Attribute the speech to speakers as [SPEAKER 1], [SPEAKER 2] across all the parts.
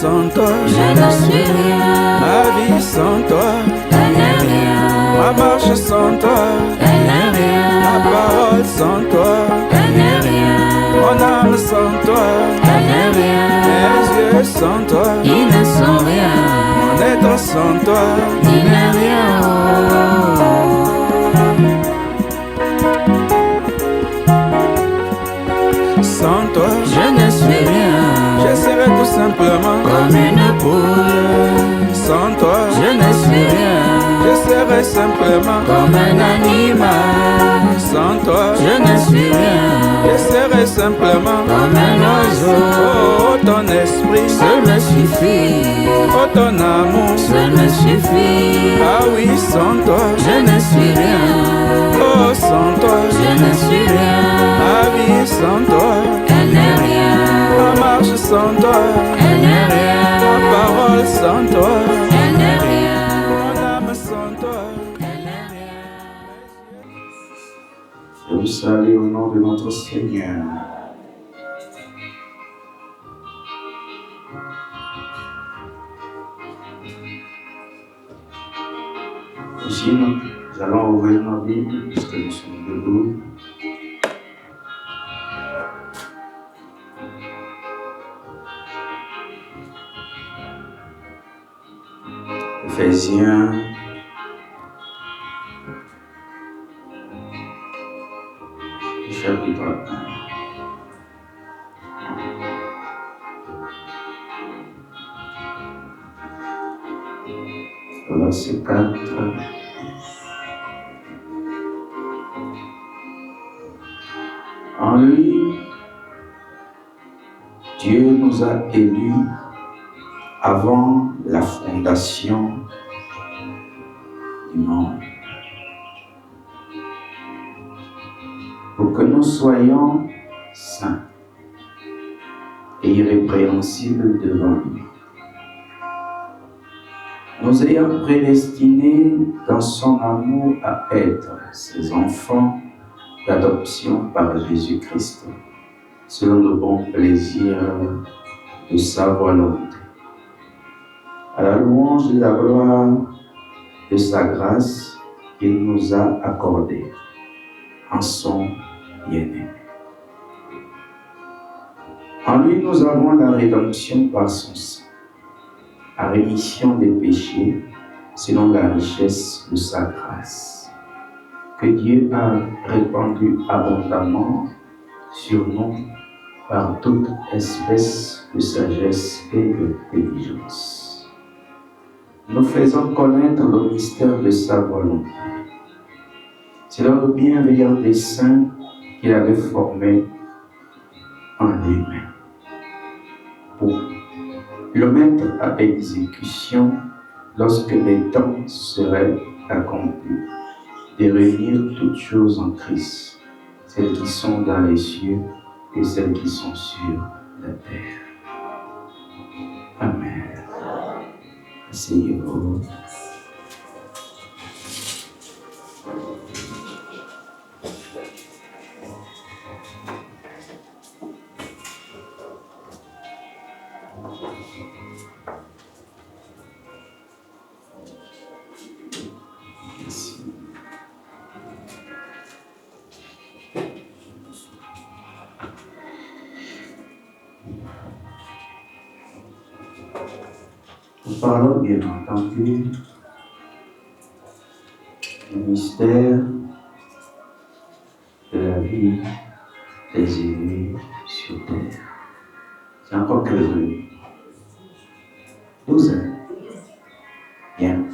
[SPEAKER 1] sans toi,
[SPEAKER 2] je ne suis rien.
[SPEAKER 1] ma vie sans toi,
[SPEAKER 2] Elle n'est rien.
[SPEAKER 1] ma marche sans toi,
[SPEAKER 2] Elle n'est rien.
[SPEAKER 1] ma parole sans toi,
[SPEAKER 2] Elle n'est rien.
[SPEAKER 1] mon âme sans toi,
[SPEAKER 2] Elle n'est rien.
[SPEAKER 1] mes yeux sans toi,
[SPEAKER 2] Ils ne sont rien.
[SPEAKER 1] mon être sans toi,
[SPEAKER 2] Il n'est rien.
[SPEAKER 1] sans toi,
[SPEAKER 2] Je ne suis rien.
[SPEAKER 1] je serai tout simplement
[SPEAKER 2] Comme une poule.
[SPEAKER 1] sans toi,
[SPEAKER 2] Je ne suis rien.
[SPEAKER 1] je serai simplement
[SPEAKER 2] Comme un animal.
[SPEAKER 1] sans toi,
[SPEAKER 2] Je ne suis rien.
[SPEAKER 1] je serai simplement
[SPEAKER 2] Comme un oiseau.
[SPEAKER 1] oh ton esprit,
[SPEAKER 2] Seul me suffit.
[SPEAKER 1] oh ton amour,
[SPEAKER 2] Seul me suffit.
[SPEAKER 1] ah oui sans toi,
[SPEAKER 2] Je ne suis rien.
[SPEAKER 1] oh sans toi,
[SPEAKER 2] Je ne suis rien.
[SPEAKER 1] ma vie sans toi,
[SPEAKER 2] Elle n'est rien.
[SPEAKER 1] ma marche sans toi,
[SPEAKER 2] Elle n'est rien.
[SPEAKER 1] ma parole sans toi,
[SPEAKER 2] Elle n'est rien.
[SPEAKER 1] mon âme sans toi.
[SPEAKER 2] Elle n'est rien.
[SPEAKER 3] Je vous salue au nom de notre Seigneur. Ici, nous allons ouvrir nos Bibles puisque nous sommes debout. Éphésiens, chapitre 1. Verset 4. En lui, Dieu nous a élus avant la fondation du monde, pour que nous soyons saints et irrépréhensibles devant lui. Nous ayant prédestinés dans son amour à être ses enfants d'adoption par Jésus-Christ, selon le bon plaisir de sa volonté, à la louange de la gloire de sa grâce qu'il nous a accordée en son bien-aimé. En lui, nous avons la rédemption par son sang, la rémission des péchés selon la richesse de sa grâce, que Dieu a répandue abondamment sur nous par toute espèce de sagesse et d'intelligence. Nous faisons connaître le mystère de sa volonté, selon le bienveillant dessein qu'il avait formé en lui-même, pour le mettre à exécution lorsque les temps seraient accomplis, de réunir toutes choses en Christ, celles qui sont dans les cieux et celles qui sont sur la terre. Amen. Asseyez-vous. Merci. Nous parlons bien entendu du mystère de la vie des élus sur terre. C'est encore que le 12 ans. Bien.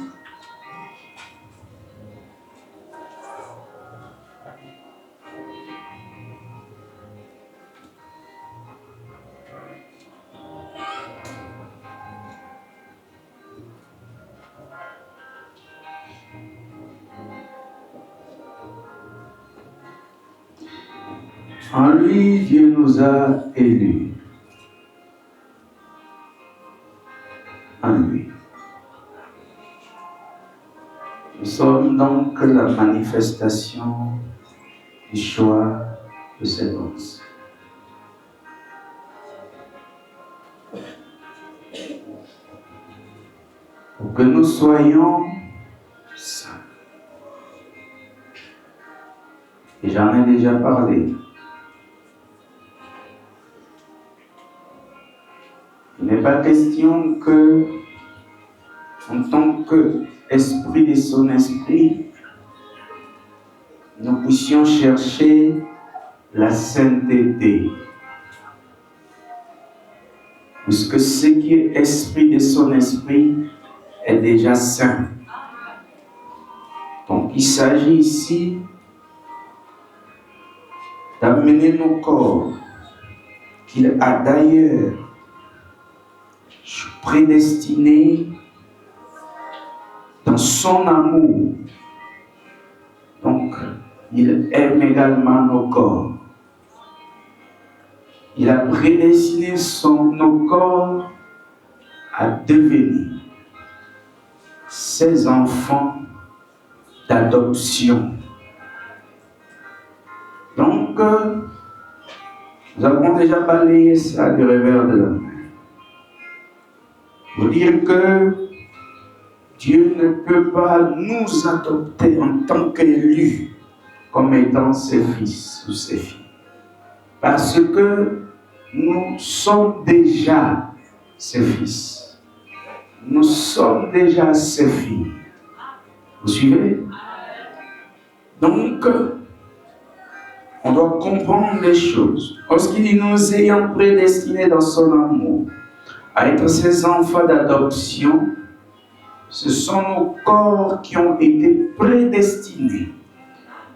[SPEAKER 3] En lui, Dieu nous a élus. En lui. Nous sommes donc la manifestation du choix de ses pensées. pour que nous soyons saints. Et j'en ai déjà parlé. Il n'est pas question que, en tant qu'esprit de son esprit, nous puissions chercher la sainteté. Puisque ce qui est esprit de son esprit est déjà saint. Donc il s'agit ici d'amener nos corps, qu'il a d'ailleurs prédestinés dans son amour. Donc, il aime également nos corps. Il a prédestiné nos corps à devenir ses enfants d'adoption. Donc, nous avons déjà balayé ça du revers de la main. Pour dire que Dieu ne peut pas nous adopter en tant qu'élus comme étant ses fils ou ses filles. Parce que nous sommes déjà ses fils. Nous sommes déjà ses filles. Vous suivez? Donc, on doit comprendre les choses. Lorsqu'il dit nous ayant prédestinés dans son amour à être ses enfants d'adoption, ce sont nos corps qui ont été prédestinés.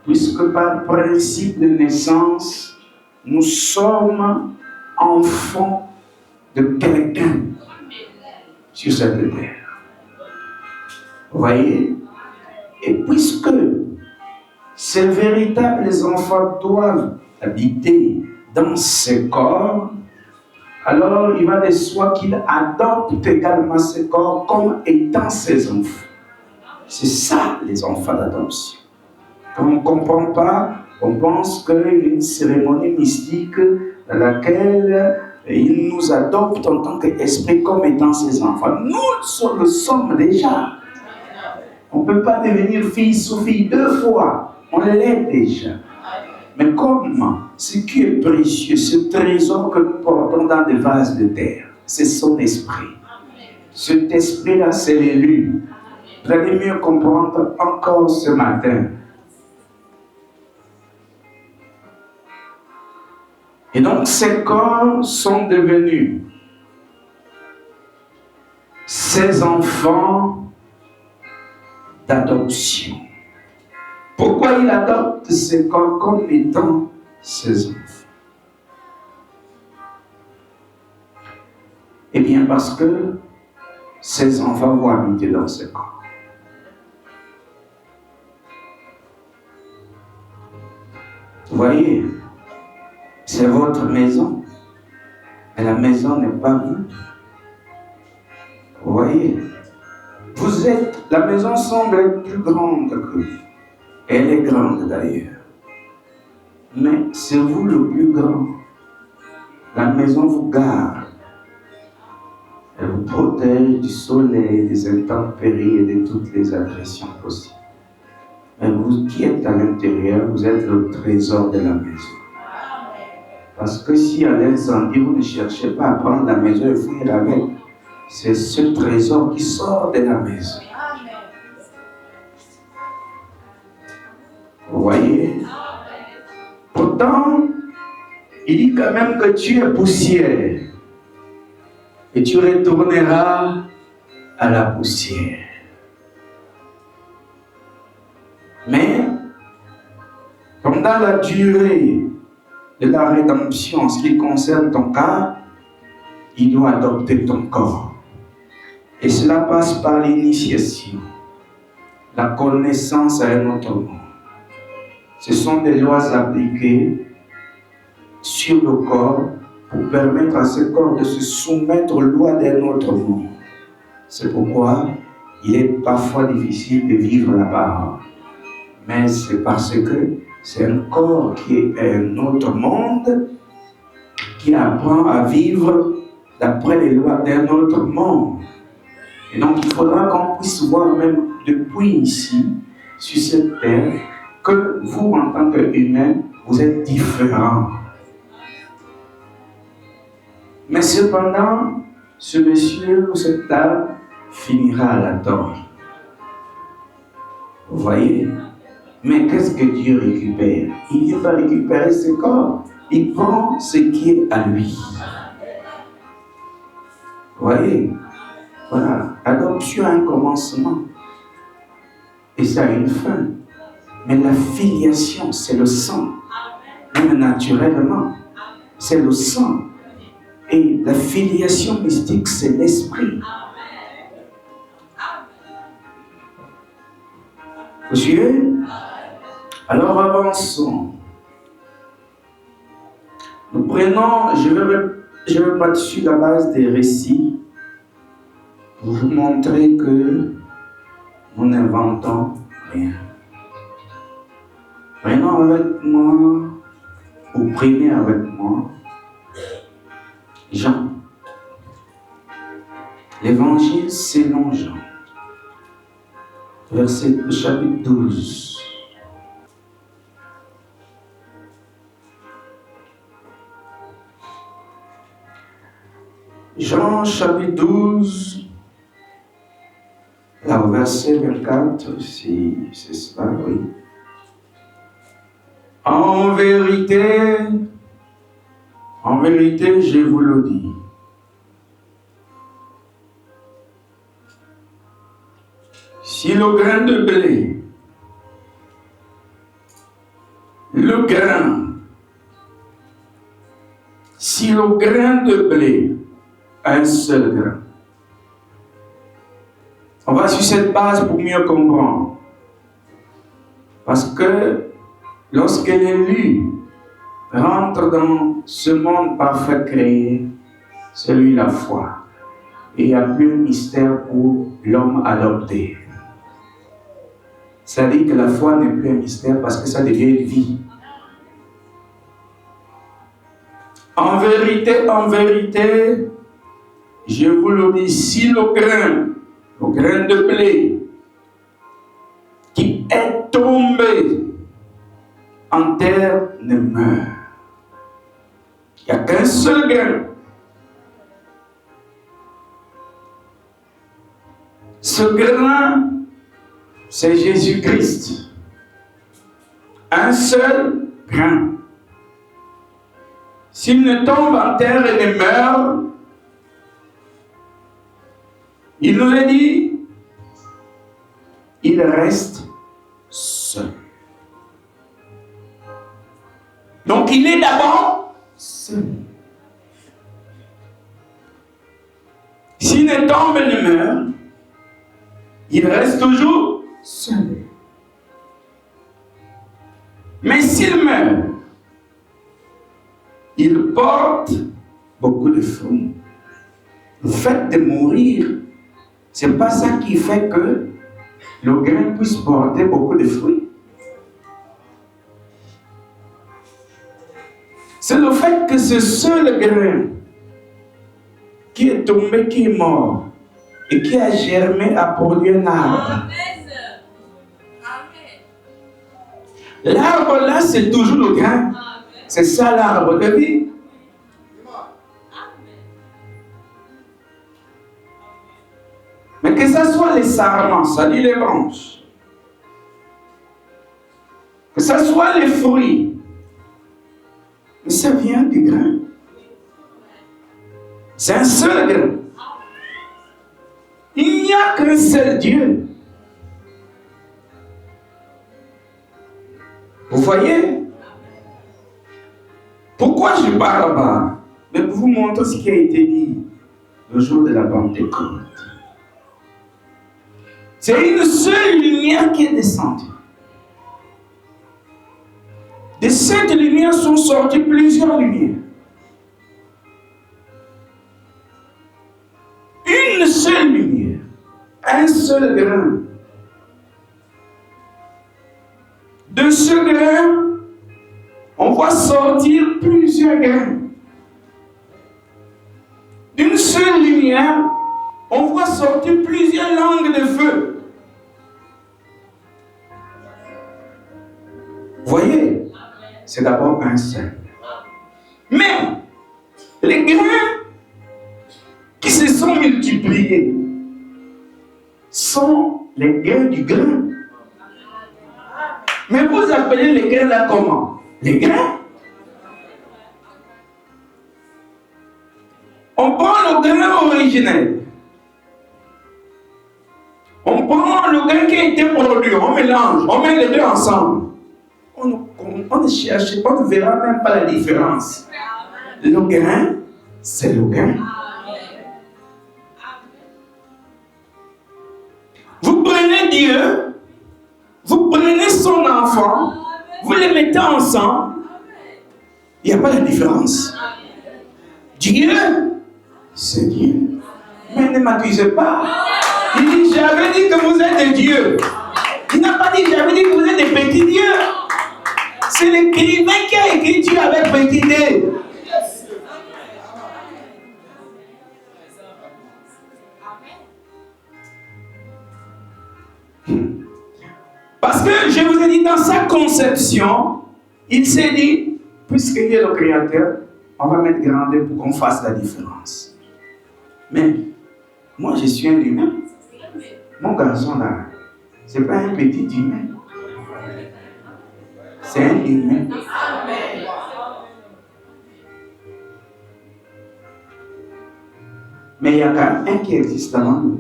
[SPEAKER 3] Puisque par principe de naissance, nous sommes enfants de quelqu'un sur cette terre. Vous voyez? Et puisque ces véritables enfants doivent habiter dans ces corps, alors il va de soi qu'il adopte également ces corps comme étant ses enfants. C'est ça les enfants d'adoption. Quand on ne comprend pas, on pense qu'il y a une cérémonie mystique dans laquelle il nous adopte en tant qu'esprit comme étant ses enfants. Nous le sommes déjà. On ne peut pas devenir fils ou fille deux fois. On l'est déjà. Mais comment? Ce qui est précieux, ce trésor que nous portons dans des vases de terre, c'est son esprit. Cet esprit-là, c'est l'élu. Vous allez mieux comprendre encore ce matin. Et donc, ces corps sont devenus ses enfants d'adoption. Pourquoi il adopte ces corps comme étant ses enfants? Eh bien, parce que ses enfants vont habiter dans ces corps. Vous voyez, c'est votre maison, mais la maison n'est pas vous. Vous voyez, la maison semble être plus grande que vous. Elle est grande d'ailleurs. Mais c'est vous le plus grand. La maison vous garde. Elle vous protège du soleil, des intempéries et de toutes les agressions possibles. Mais vous qui êtes à l'intérieur, vous êtes le trésor de la maison. Parce que si à l'incendie, vous ne cherchez pas à prendre la maison et fouiller avec, c'est ce trésor qui sort de la maison. Vous voyez? Pourtant, il dit quand même que tu es poussière. Et tu retourneras à la poussière. Mais, pendant la durée de la rédemption, en ce qui concerne ton cas, il doit adopter ton corps. Et cela passe par l'initiation, la connaissance à un autre monde. Ce sont des lois appliquées sur le corps pour permettre à ce corps de se soumettre aux lois d'un autre monde. C'est pourquoi il est parfois difficile de vivre la parole. Mais c'est parce que c'est un corps qui est un autre monde qui apprend à vivre d'après les lois d'un autre monde. Et donc, il faudra qu'on puisse voir même depuis ici, sur cette terre, que vous, en tant qu'humains, vous êtes différents. Mais cependant, ce monsieur ou cette dame finira à la tombe. Vous voyez? Mais qu'est-ce que Dieu récupère? Il ne vient pas récupérer ce corps. Il prend ce qui est à lui. Vous voyez? Voilà. L'adoption a un commencement. Et ça a une fin. Mais la filiation, c'est le sang. Même naturellement, c'est le sang. Et la filiation mystique, c'est l'esprit. Vous suivez? Alors avançons. Nous prenons, je vais partir sur la base des récits pour vous montrer que nous n'inventons rien. Prenons avec moi, ou prenez avec moi, Jean. L'évangile selon Jean. Chapitre 12. Jean chapitre 12, là au verset 24, si c'est cela, oui. En vérité, je vous le dis. Si le grain de blé, si le grain de blé, un seul grain. On va sur cette base pour mieux comprendre. Parce que lorsque l'élu rentre dans ce monde parfait créé, c'est lui la foi. Et il n'y a plus un mystère pour l'homme adopté. Ça dit que la foi n'est plus un mystère parce que ça devient une vie. En vérité, je vous le dis, si le grain de blé qui est tombé en terre ne meurt. Il n'y a qu'un seul grain. Ce grain, c'est Jésus-Christ. Un seul grain. S'il ne tombe en terre et ne meurt, il nous a dit, il reste seul. Donc il est d'abord seul. S'il ne tombe et ne meurt, il reste toujours seul. Mais s'il meurt, il porte beaucoup de fruits. Le fait de mourir, ce n'est pas ça qui fait que le grain puisse porter beaucoup de fruits. C'est le fait que ce seul grain qui est tombé, qui est mort, et qui a germé, a produit un arbre. L'arbre là, c'est toujours le grain. C'est ça l'arbre de vie. Mais que ce soit les sarments, ça dit les branches, que ce soit les fruits, mais ça vient du grain. C'est un seul grain. Il n'y a qu'un seul Dieu. Vous voyez? Pourquoi je parle là-bas? Mais pour vous montrer ce qui a été dit le jour de la Pentecôte. C'est une seule lumière qui est descendue. De cette lumière sont sorties plusieurs lumières. Une seule lumière, un seul grain. De ce grain, on voit sortir plusieurs grains. D'une seule lumière, on voit sortir plusieurs langues de feu. Vous voyez, c'est d'abord un seul. Mais les grains qui se sont multipliés sont les grains du grain. Mais vous appelez les grains là comment? Les grains. On prend le grain originel. On prend le grain qui a été produit, on mélange, on met les deux ensemble. On ne cherche, on ne verra même pas la différence. Le grain, c'est le grain. Vous prenez Dieu, vous prenez son enfant, vous les mettez ensemble, il n'y a pas de différence. Dieu, c'est Dieu. Mais ne m'accusez pas. Il dit, j'avais dit que vous êtes des dieux. Il n'a pas dit, j'avais dit que vous êtes des petits dieux. C'est l'écrivain qui a écrit Dieu avec petit D. Parce que je vous ai dit, dans sa conception, il s'est dit, puisqu'il est le créateur, on va mettre grandeur pour qu'on fasse la différence. Mais moi, je suis un humain. Mon garçon là, c'est pas un petit humain. C'est un humain. Mais il y a quand même un qui existe avant nous.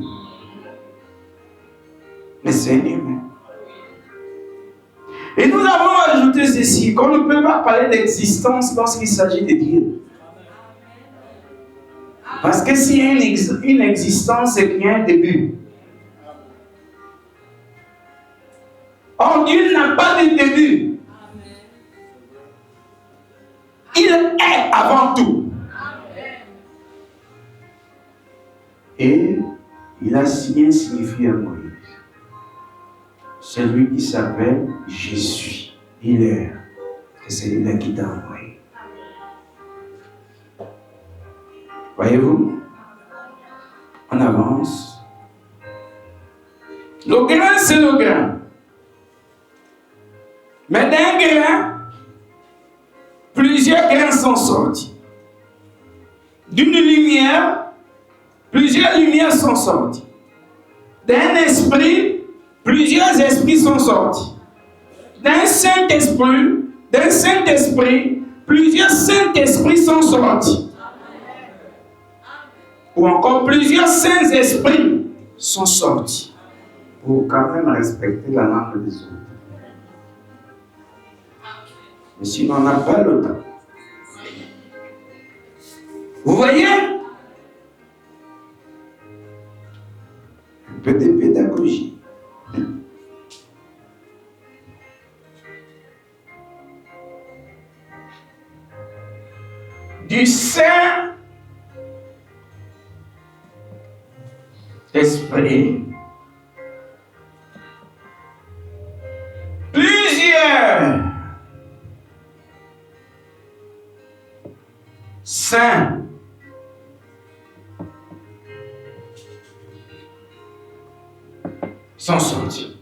[SPEAKER 3] Mais c'est un humain. Et nous avons ajouté ceci, qu'on ne peut pas parler d'existence lorsqu'il s'agit de Dieu. Parce que s'il y a une existence, c'est qu'il y a un début. Or, Dieu n'a pas de début. Il est avant tout. Et il a signé un signifié à Moïse. Celui qui s'appelle Jésus. Il est. Et c'est lui qui t'a envoyé. Voyez-vous? On avance. Le grain, c'est le grain. Mais d'un grain, plusieurs grains sont sortis. D'une lumière, plusieurs lumières sont sorties. D'un esprit, plusieurs esprits sont sortis. D'un Saint-Esprit, plusieurs Saint-Esprits sont sortis. Ou encore plusieurs Saints-Esprits sont sortis. Pour quand même respecter la langue des autres. Mais sinon, on n'a pas le temps. Vous voyez? Un peu de pédagogie. Du Saint-Esprit, plusieurs saints sont sortis.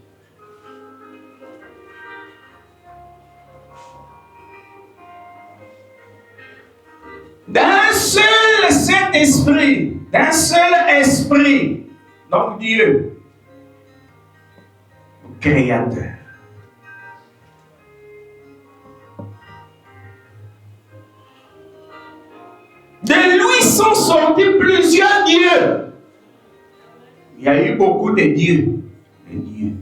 [SPEAKER 3] D'un seul Saint-Esprit, d'un seul Esprit, donc Dieu, le Créateur. De lui sont sortis plusieurs dieux. Il y a eu beaucoup de dieux. De dieux.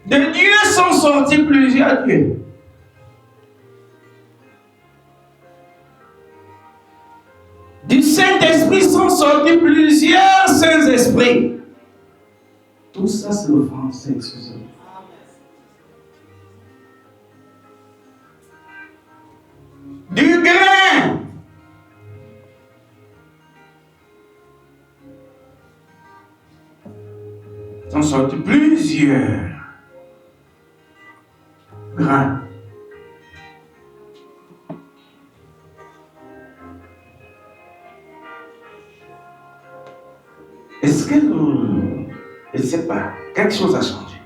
[SPEAKER 3] De Dieu sont sortis plusieurs dieux. Du Saint-Esprit sont sortis plusieurs Saints-Esprits. Tout ça, c'est le français, excusez-moi. Du grain. Sont sortis plusieurs grains. Est-ce que je ne sais pas, quelque chose a changé?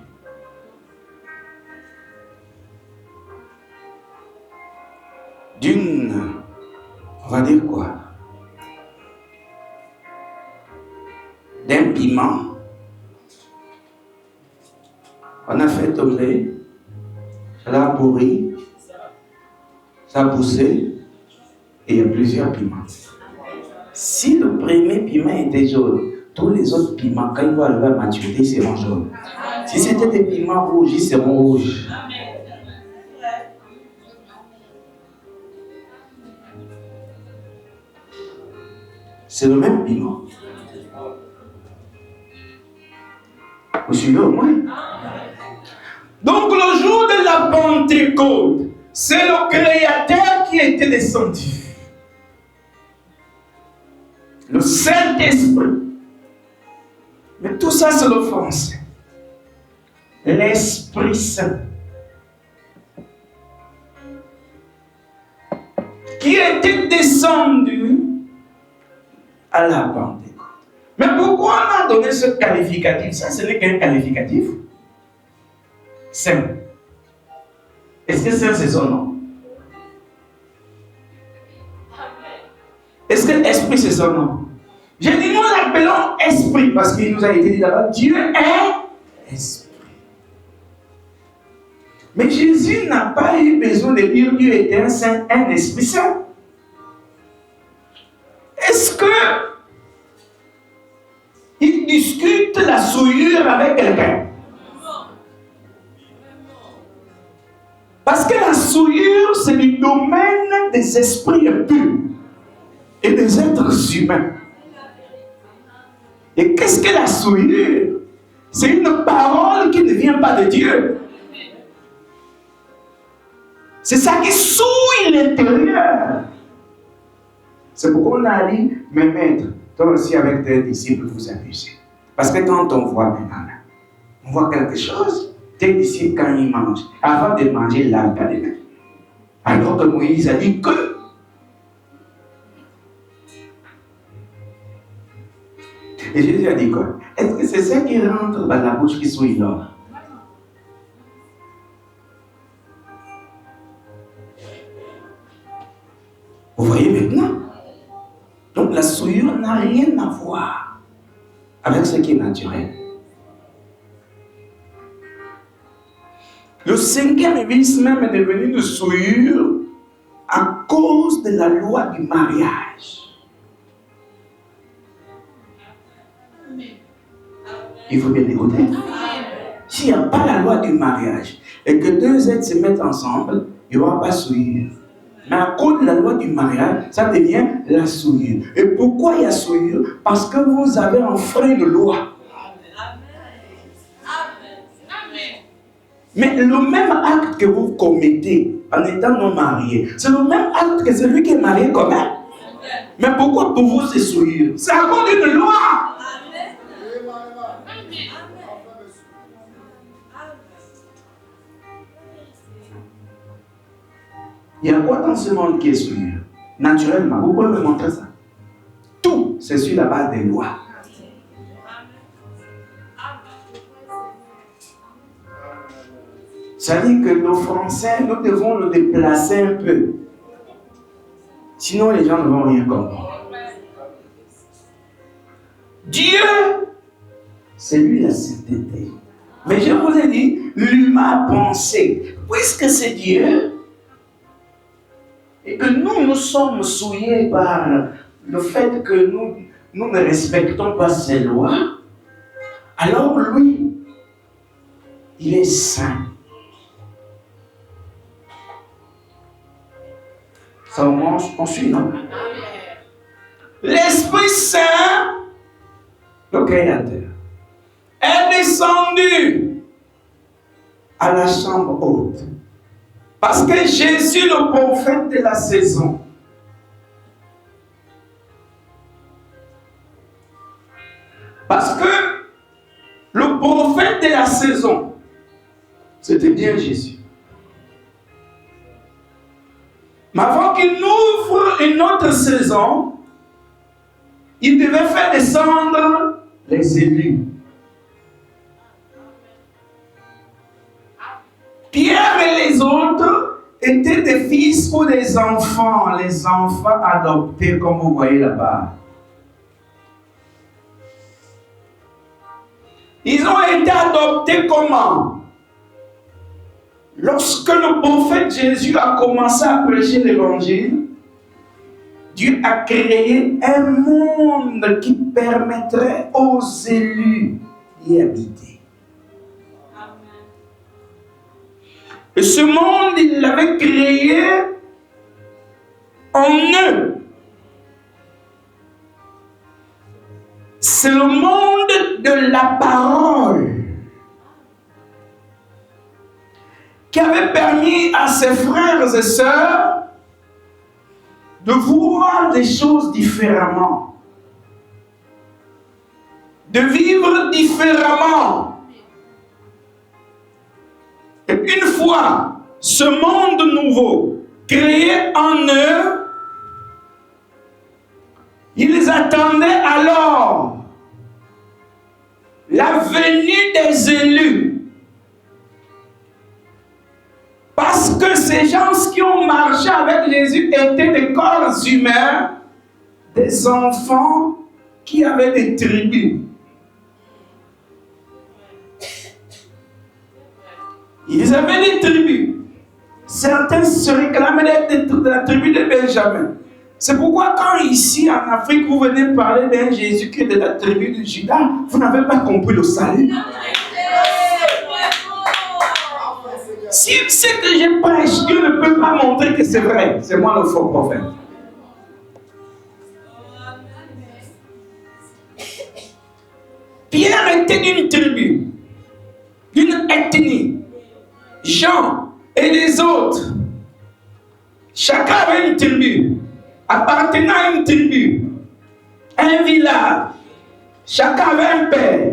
[SPEAKER 3] On va dire quoi? D'un piment, on a fait tomber, ça a pourri, ça a poussé, et il y a plusieurs piments. Si le premier piment était jaune, tous les autres piments, quand ils vont arriver à maturité, ils seront jaunes. Si c'était des piments rouges, ils seront rouges. C'est le même piment. Vous suivez au moins? Donc le jour de la Pentecôte, c'est le Créateur qui était descendu. Le Saint-Esprit. Mais tout ça, c'est le français. L'Esprit Saint. Qui était descendu à la Pentecôte. Mais pourquoi on a donné ce qualificatif? Ça, ce n'est qu'un qualificatif. Saint. Est-ce que Saint, c'est son nom? Est-ce que Esprit, c'est son nom? Je dis, nous l'appelons Esprit parce qu'il nous a été dit d'abord, Dieu est Esprit. Mais Jésus n'a pas eu besoin de dire Dieu est un Saint, un Esprit Saint. Est-ce que il discute la souillure avec quelqu'un? Parce que la souillure, c'est le domaine des esprits impurs et des êtres humains. Et qu'est-ce que la souillure? C'est une parole qui ne vient pas de Dieu. C'est ça qui souille l'intérieur. C'est pourquoi on a dit, mais maître, toi aussi avec tes disciples, vous abusez. Parce que quand on voit maintenant, on voit quelque chose, tes disciples, quand ils mangent, avant de manger, ils ne lavent pas les mains. Alors que Moïse a dit que. Et Jésus a dit quoi? Est-ce que c'est ça qui rentre dans la bouche qui souille l'homme? Vous voyez maintenant? Donc la souillure n'a rien à voir avec ce qui est naturel. Le cinquième église même est devenu une souillure à cause de la loi du mariage. Il faut bien écouter. S'il n'y a pas la loi du mariage et que deux êtres se mettent ensemble, il n'y aura pas souillure. Mais à cause de la loi du mariage, ça devient la souillure. Et pourquoi il y a souillure? Parce que vous avez enfreint une loi. Mais le même acte que vous commettez en étant non marié, c'est le même acte que celui qui est marié commet. Mais pourquoi pour vous c'est souillure? C'est à cause d'une loi. Il y a quoi dans ce monde qui est souillure? Naturellement, vous pouvez me montrer ça. Tout, c'est sur la base des lois. Ça dit que nos Français, nous devons le déplacer un peu. Sinon, les gens ne vont rien comprendre. Dieu, c'est lui la sainteté. Mais je vous ai dit, l'humain a pensé, puisque c'est Dieu, et que nous sommes souillés par le fait que nous ne respectons pas ses lois, alors lui, il est saint. Ça au moins on suit, non? L'Esprit Saint, le Créateur, est descendu à la chambre haute. Parce que Jésus, le prophète de la saison, parce que le prophète de la saison, c'était bien Jésus. Mais avant qu'il ouvre une autre saison, il devait faire descendre les élus. Pierre et les autres étaient des fils ou des enfants, les enfants adoptés, comme vous voyez là-bas. Ils ont été adoptés comment? Lorsque le prophète Jésus a commencé à prêcher l'évangile, Dieu a créé un monde qui permettrait aux élus d'y habiter. Et ce monde, il l'avait créé en eux. C'est le monde de la parole qui avait permis à ses frères et sœurs de voir des choses différemment, de vivre différemment. Et une fois ce monde nouveau créé en eux, ils attendaient alors la venue des élus. Parce que ces gens qui ont marché avec Jésus étaient des corps humains, des enfants qui avaient des tribus. Ils avaient des tribus. Certains se réclamaient d'être de la tribu de Benjamin. C'est pourquoi quand ici en Afrique vous venez parler d'un Jésus qui est de la tribu de Judas, vous n'avez pas compris le salut. Si ce que je prêche, Dieu ne peut pas montrer que c'est vrai. C'est moi le faux prophète. Pierre était d'une tribu, d'une ethnie. Jean et les autres, chacun avait une tribu, appartenant à une tribu, un village. Chacun avait un père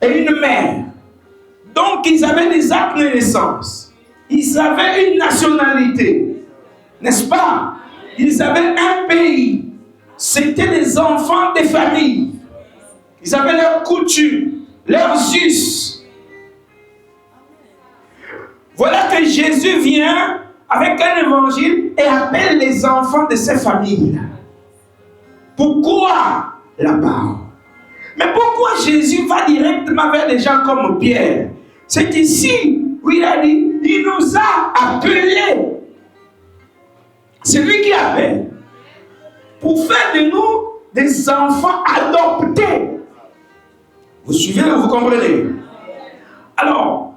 [SPEAKER 3] et une mère. Donc ils avaient des actes de naissance. Ils avaient une nationalité, n'est-ce pas? Ils avaient un pays. C'était des enfants des familles. Ils avaient leurs coutumes, leurs us. Voilà que Jésus vient avec un évangile et appelle les enfants de ces familles. Pourquoi la parole? Mais pourquoi Jésus va directement vers des gens comme Pierre? C'est ici où il a dit, il nous a appelés. C'est lui qui appelle. Pour faire de nous des enfants adoptés. Vous suivez, vous comprenez? Alors,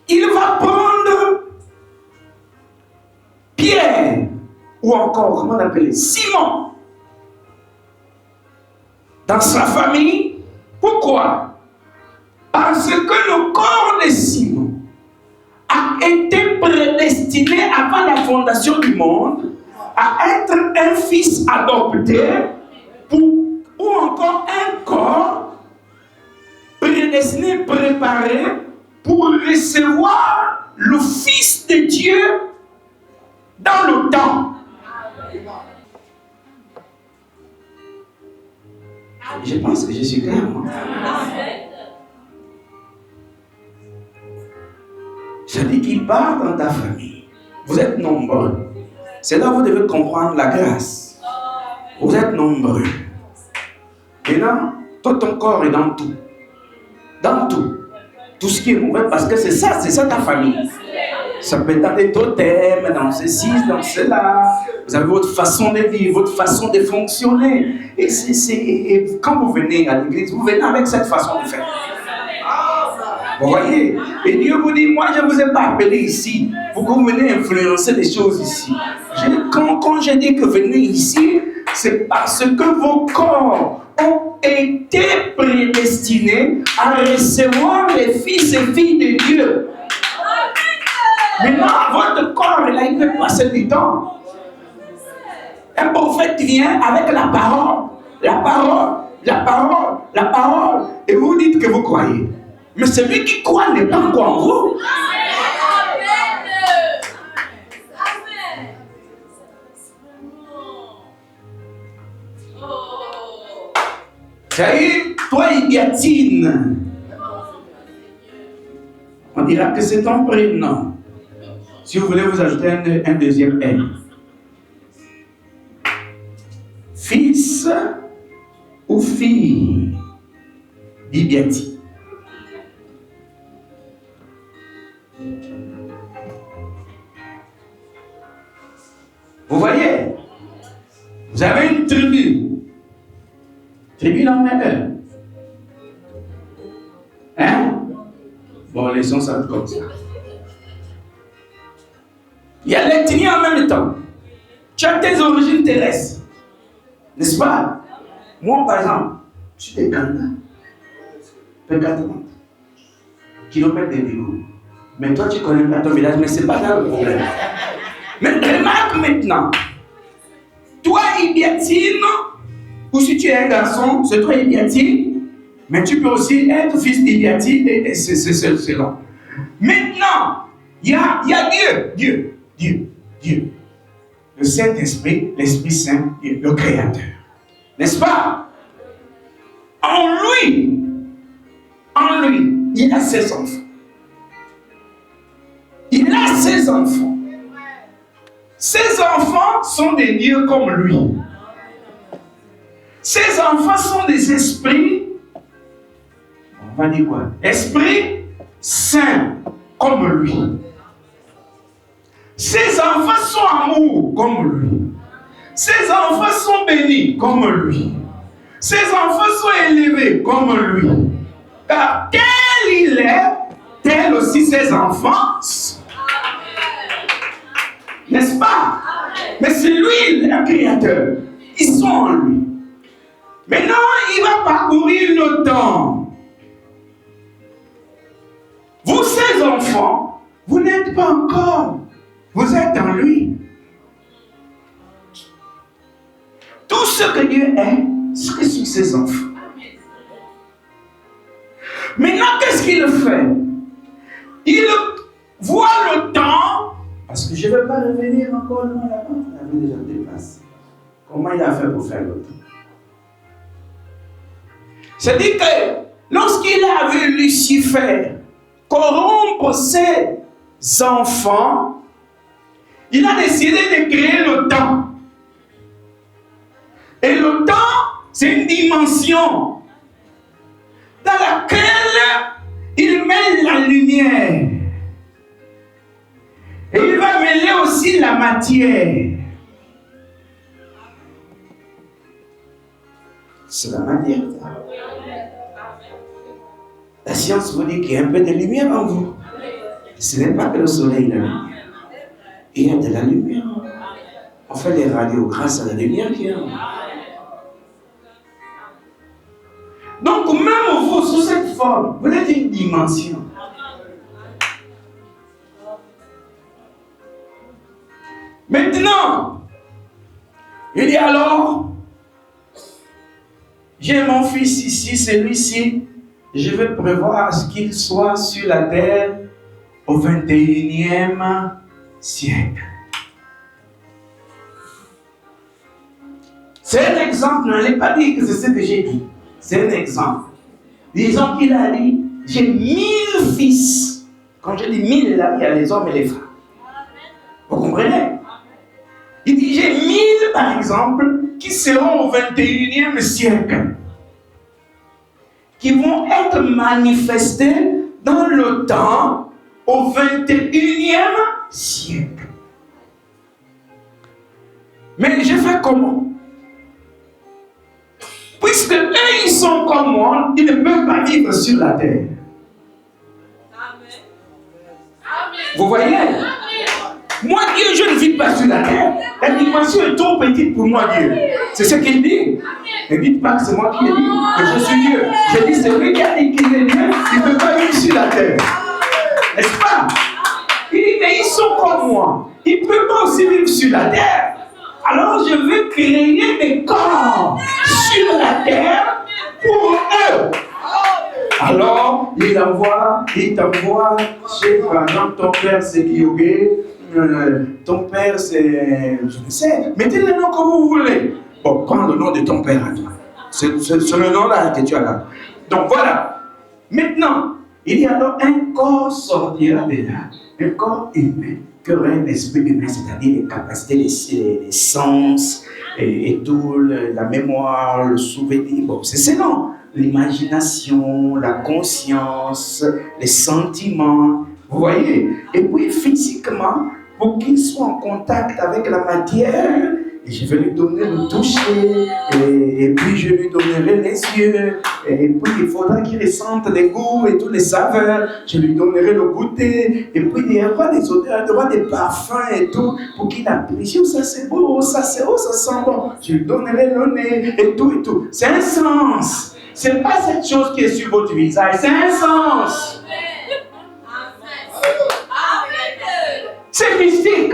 [SPEAKER 3] il va prendre Pierre, ou encore, comment on appelle, Simon, dans sa famille. Pourquoi? Parce que le corps de Simon a été prédestiné avant la fondation du monde à être un fils adopté ou encore un corps prédestiné, préparé pour recevoir le Fils de Dieu dans le temps. Je pense que je suis clair. Je dis qu'il part dans ta famille. Vous êtes nombreux. C'est là où vous devez comprendre la grâce. Vous êtes nombreux. Maintenant, toi, ton corps est dans tout. Dans tout. Tout ce qui est mauvais, parce que c'est ça ta famille. Ça peut être dans des totems, dans ceci, dans cela. Vous avez votre façon de vivre, votre façon de fonctionner. Et quand vous venez à l'église, vous venez avec cette façon de faire. Vous voyez? Et Dieu vous dit, moi je ne vous ai pas appelé ici pour que vous veniez influencer les choses ici. Quand je dis que venez ici, c'est parce que vos corps ont été prédestinés à recevoir les fils et filles de Dieu. Maintenant, votre corps, là, il peut passer du temps. Un prophète vient avec la parole, la parole, la parole, la parole, et vous dites que vous croyez. Mais celui qui croit n'est pas encore en vous. C'est toi, Igatine. On dira que c'est ton prénom. Si vous voulez vous ajouter un deuxième M. Fils ou fille d'Ibiati. Vous voyez, vous avez une tribu. Tribu dans mes heures. Hein? Bon, laissons ça comme ça. Il y a l'ethnie en même temps. Tu as tes origines terrestres. N'est-ce pas? Moi, par exemple, je suis des Ghana. Peu 80 kilomètres de Bigo. Mais toi, tu connais pas ton village, mais ce n'est pas là le problème. Mais remarque maintenant. Toi, Ibiatine, ou si tu es un garçon, c'est toi, Ibiatine, mais tu peux aussi être fils d'Ibiatine et c'est long. Maintenant, il y a Dieu. Le Saint-Esprit, l'Esprit Saint, Dieu, le Créateur. N'est-ce pas? En lui, il a ses enfants. Il a ses enfants. Ses enfants sont des dieux comme lui. Ses enfants sont des esprits, on va dire quoi? Esprit Saint comme lui. Ses enfants sont amour comme lui. Ses enfants sont bénis comme lui. Ses enfants sont élevés comme lui. Car tel il est, tel aussi ses enfants sont. N'est-ce pas? Mais c'est lui le créateur. Ils sont en lui. Maintenant, il va parcourir le temps. Vous, ses enfants, vous n'êtes pas encore. Vous êtes en lui. Tout ce que Dieu est, c'est sur ses enfants. Maintenant, qu'est-ce qu'il fait? Il voit le temps. Parce que je ne vais pas revenir encore loin là-bas. On avait déjà dépassé. Comment il a fait pour faire le temps? C'est-à-dire que lorsqu'il a vu Lucifer corrompre ses enfants, il a décidé de créer le temps. Et le temps, c'est une dimension dans laquelle il met la lumière. Et il va mêler aussi la matière. C'est la matière. La science vous dit qu'il y a un peu de lumière en vous. Ce n'est pas que le soleil la lumière. Il y a de la lumière. On fait les radios grâce à la lumière qui est en vous. Donc même vous, sous cette forme, vous êtes une dimension. Maintenant, il dit alors, j'ai mon fils ici, celui-ci, je vais prévoir à ce qu'il soit sur la terre au 21e siècle. C'est un exemple, je n'allais pas dire que c'est ce que j'ai dit. C'est un exemple. Disons qu'il a dit, j'ai 1000 fils. Quand je dis 1000, là, il y a les hommes et les femmes. Vous comprenez? Il dit, j'ai 1000, par exemple, qui seront au 21e siècle. Qui vont être manifestés dans le temps au 21e siècle. Mais je fais comment? Puisque eux, ils sont comme moi, ils ne peuvent pas vivre sur la terre. Vous voyez? Moi, Dieu, je ne vis pas sur la terre. La dimension est trop petite pour moi, Dieu. C'est ce qu'il dit. Ne dites pas que c'est moi qui ai dit que je suis Dieu. Je dis, c'est lui qui a dit qu'il est Dieu, il ne peut pas vivre sur la terre. N'est-ce pas? Il dit, mais ils sont comme moi. Ils ne peuvent pas aussi vivre sur la terre. Alors je veux créer des corps sur la terre pour eux. Alors, il t'envoie chez, par exemple, ton père c'est Kyogé, ton père c'est, je ne sais, mettez le nom comme vous voulez. Bon, prends le nom de ton père à toi. C'est le nom-là que tu as là. Donc voilà. Maintenant, il y a alors un corps sortira de là, un corps humain, qui aura un esprit humain, c'est-à-dire les capacités, les sens, et tout, la mémoire, le souvenir. Bon, c'est selon l'imagination, la conscience, les sentiments. Vous voyez? Et puis physiquement, pour qu'il soit en contact avec la matière, je vais lui donner le toucher, et puis je lui donnerai les yeux, et puis il faudra qu'il ressente les goûts et tous les saveurs, je lui donnerai le goûter, et puis il y aura des odeurs, il y aura des parfums et tout, pour qu'il apprécie, oh ça c'est beau, oh ça c'est beau, ça sent bon, je lui donnerai le nez, et tout et tout. C'est un sens, c'est pas cette chose qui est sur votre visage, c'est un sens. C'est mystique.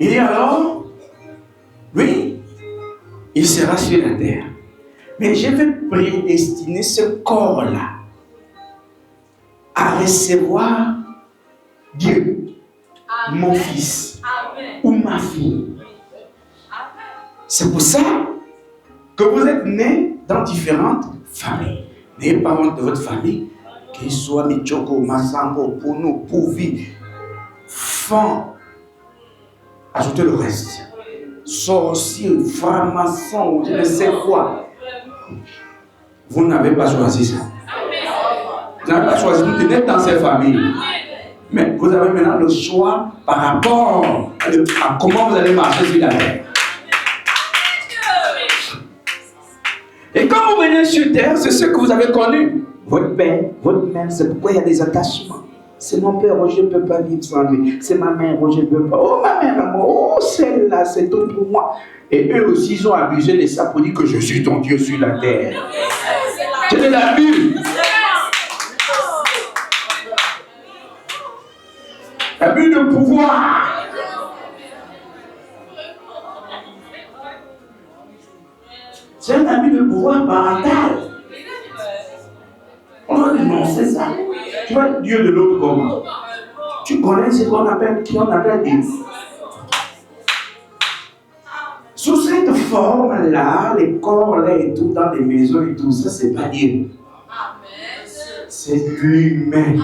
[SPEAKER 3] Et alors, oui, il sera sur la terre. Mais je vais prédestiner ce corps-là à recevoir Dieu, mon fils ou ma fille. C'est pour ça que vous êtes nés dans différentes familles. Les parents de votre famille, qu'ils soient Michoko, Massango, Pounou, Pouvi, Fan, ajoutez le reste. Sorcier, franc-maçon, je ne sais quoi. Vous n'avez pas choisi ça. Vous n'avez pas choisi d'être dans ces familles. Mais vous avez maintenant le choix par rapport à comment vous allez marcher sur la terre. Et quand vous venez sur terre, c'est ce que vous avez connu. Votre père, votre mère, c'est pourquoi il y a des attachements. C'est mon père, je ne peux pas vivre sans lui. C'est ma mère, je ne peux pas. Oh, ma mère, oh, celle-là, c'est tout pour moi. Et eux aussi, ils ont abusé de ça pour dire que je suis ton Dieu sur la terre. C'est de l'abus. Abus de pouvoir. C'est un abus de pouvoir parental. On a dénoncé ça. Tu vois Dieu de l'autre comment? Tu connais ce qu'on appelle, qui on appelle Dieu. Sous cette forme-là, les corps-là et tout, dans les maisons et tout ça, c'est pas Dieu. C'est l'humain.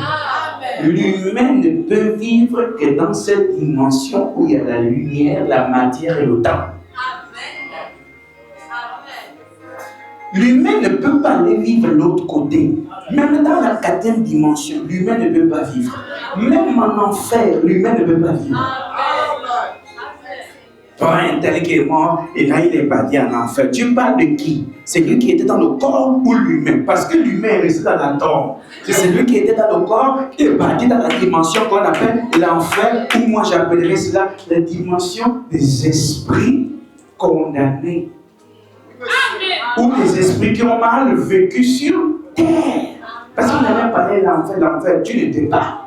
[SPEAKER 3] L'humain ne peut vivre que dans cette dimension où il y a la lumière, la matière et le temps. L'humain ne peut pas aller vivre l'autre côté. Même dans la quatrième dimension, l'humain ne peut pas vivre. Même en enfer, l'humain ne peut pas vivre. Toi, un tel qui est mort, et là il est parti en enfer. Tu parles de qui? C'est lui qui était dans le corps ou l'humain? Parce que l'humain est resté dans la tombe. C'est celui qui était dans le corps qui est parti dans la dimension qu'on appelle l'enfer, ou moi j'appellerais cela la dimension des esprits condamnés. Ou les esprits qui ont mal vécu sur terre. Parce qu'on avait parlé de l'enfer, tu n'étais pas.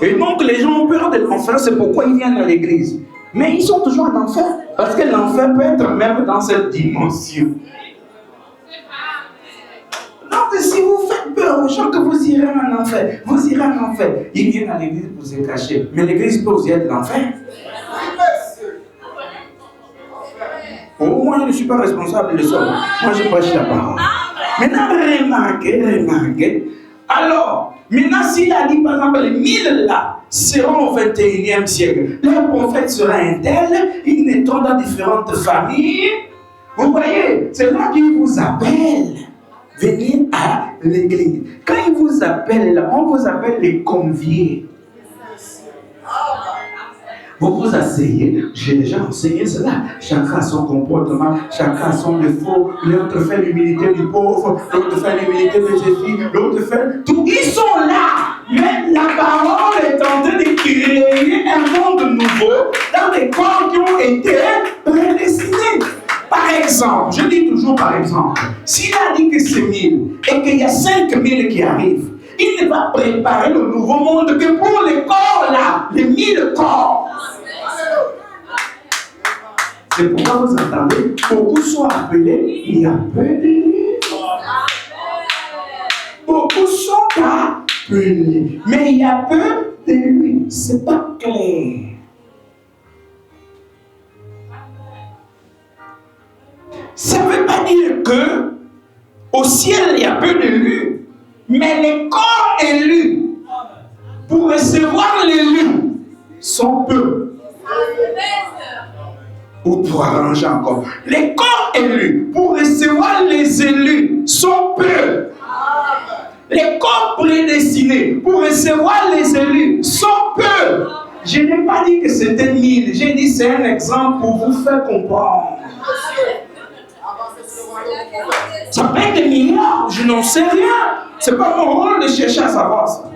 [SPEAKER 3] Et donc les gens ont peur de l'enfer, c'est pourquoi ils viennent à l'église. Mais ils sont toujours en enfer. Parce que l'enfer peut être même dans cette dimension. Donc si vous faites peur aux gens que vous irez en enfer, vous irez en enfer. Ils viennent à l'église pour se cacher. Mais l'église peut aussi être l'enfer. Oh, moi, je ne suis pas responsable de ça. Moi, je prêche la parole. Maintenant, remarquez. Alors, maintenant, s'il a dit, par exemple, les 1000 là seront au 21e siècle, leur prophète sera un tel, ils naîtront dans différentes familles. Vous voyez, c'est là qu'il vous appelle. Venez à l'église. Quand il vous appelle là, on vous appelle les conviés. Vous vous asseyez, j'ai déjà enseigné cela. Chacun a son comportement, chacun a son défaut. L'autre fait l'humilité du pauvre, l'autre fait l'humilité de Jésus, l'autre fait tout. Ils sont là, mais la parole est en train de créer un monde nouveau dans des corps qui ont été prédestinés. Par exemple, je dis toujours par exemple, s'il a dit que c'est 1000 et qu'il y a 5000 qui arrivent, il ne va préparer le nouveau monde que pour les corps là, les 1000 corps. C'est pourquoi vous entendez, beaucoup sont appelés, il y a peu de livres. Beaucoup sont d'élus. Mais il y a peu d'élus. C'est pas clair. Ça ne veut pas dire que au ciel il y a peu d'élus, mais les corps élus pour recevoir l'élu sont peu. Ou pour arranger encore. Les corps élus pour recevoir les élus sont peu. Les corps prédestinés pour recevoir les élus sont peu. Je n'ai pas dit que c'était 1000. J'ai dit c'est un exemple pour vous faire comprendre. Ça peut être des milliards, je n'en sais rien. Ce n'est pas mon rôle de chercher à savoir ça.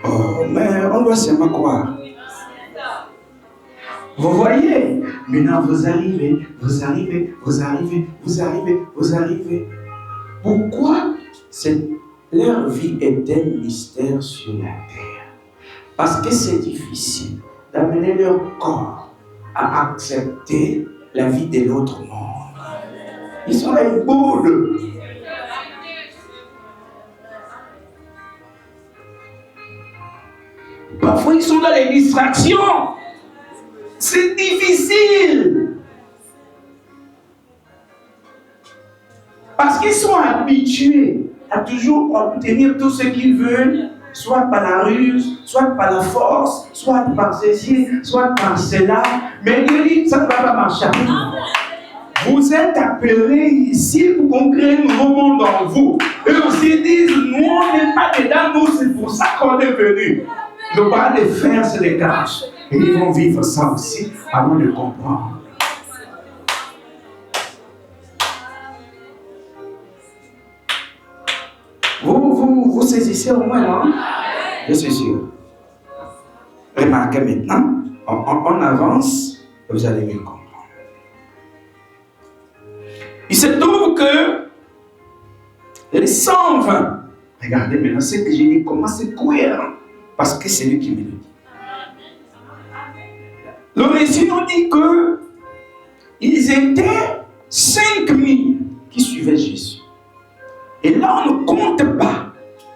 [SPEAKER 3] Oh, mais on doit seulement croire. Vous voyez, maintenant vous arrivez. Pourquoi leur vie est un mystère sur la terre? Parce que c'est difficile d'amener leur corps à accepter la vie de l'autre monde. Ils sont là, ils boudent. Parfois, ils sont dans les distractions. C'est difficile. Parce qu'ils sont habitués à toujours obtenir tout ce qu'ils veulent, soit par la ruse, soit par la force, soit par ceci, soit par cela. Mais Dieu dit, ça ne va pas marcher. Vous êtes appelés ici pour qu'on crée un nouveau monde en vous. Eux aussi disent, nous on n'est pas dedans, nous c'est pour ça qu'on est venus. Le bras de fer se dégage. Et ils vont vivre ça aussi avant de comprendre. Vous saisissez au moins, non? Je suis sûr. Remarquez maintenant, on avance et vous allez mieux comprendre. Il se trouve que les 120, regardez maintenant ce que j'ai dit, comment c'est cohérent, parce que c'est lui qui me le dit. Le récit nous dit que ils étaient 5000 qui suivaient Jésus. Et là, on ne compte pas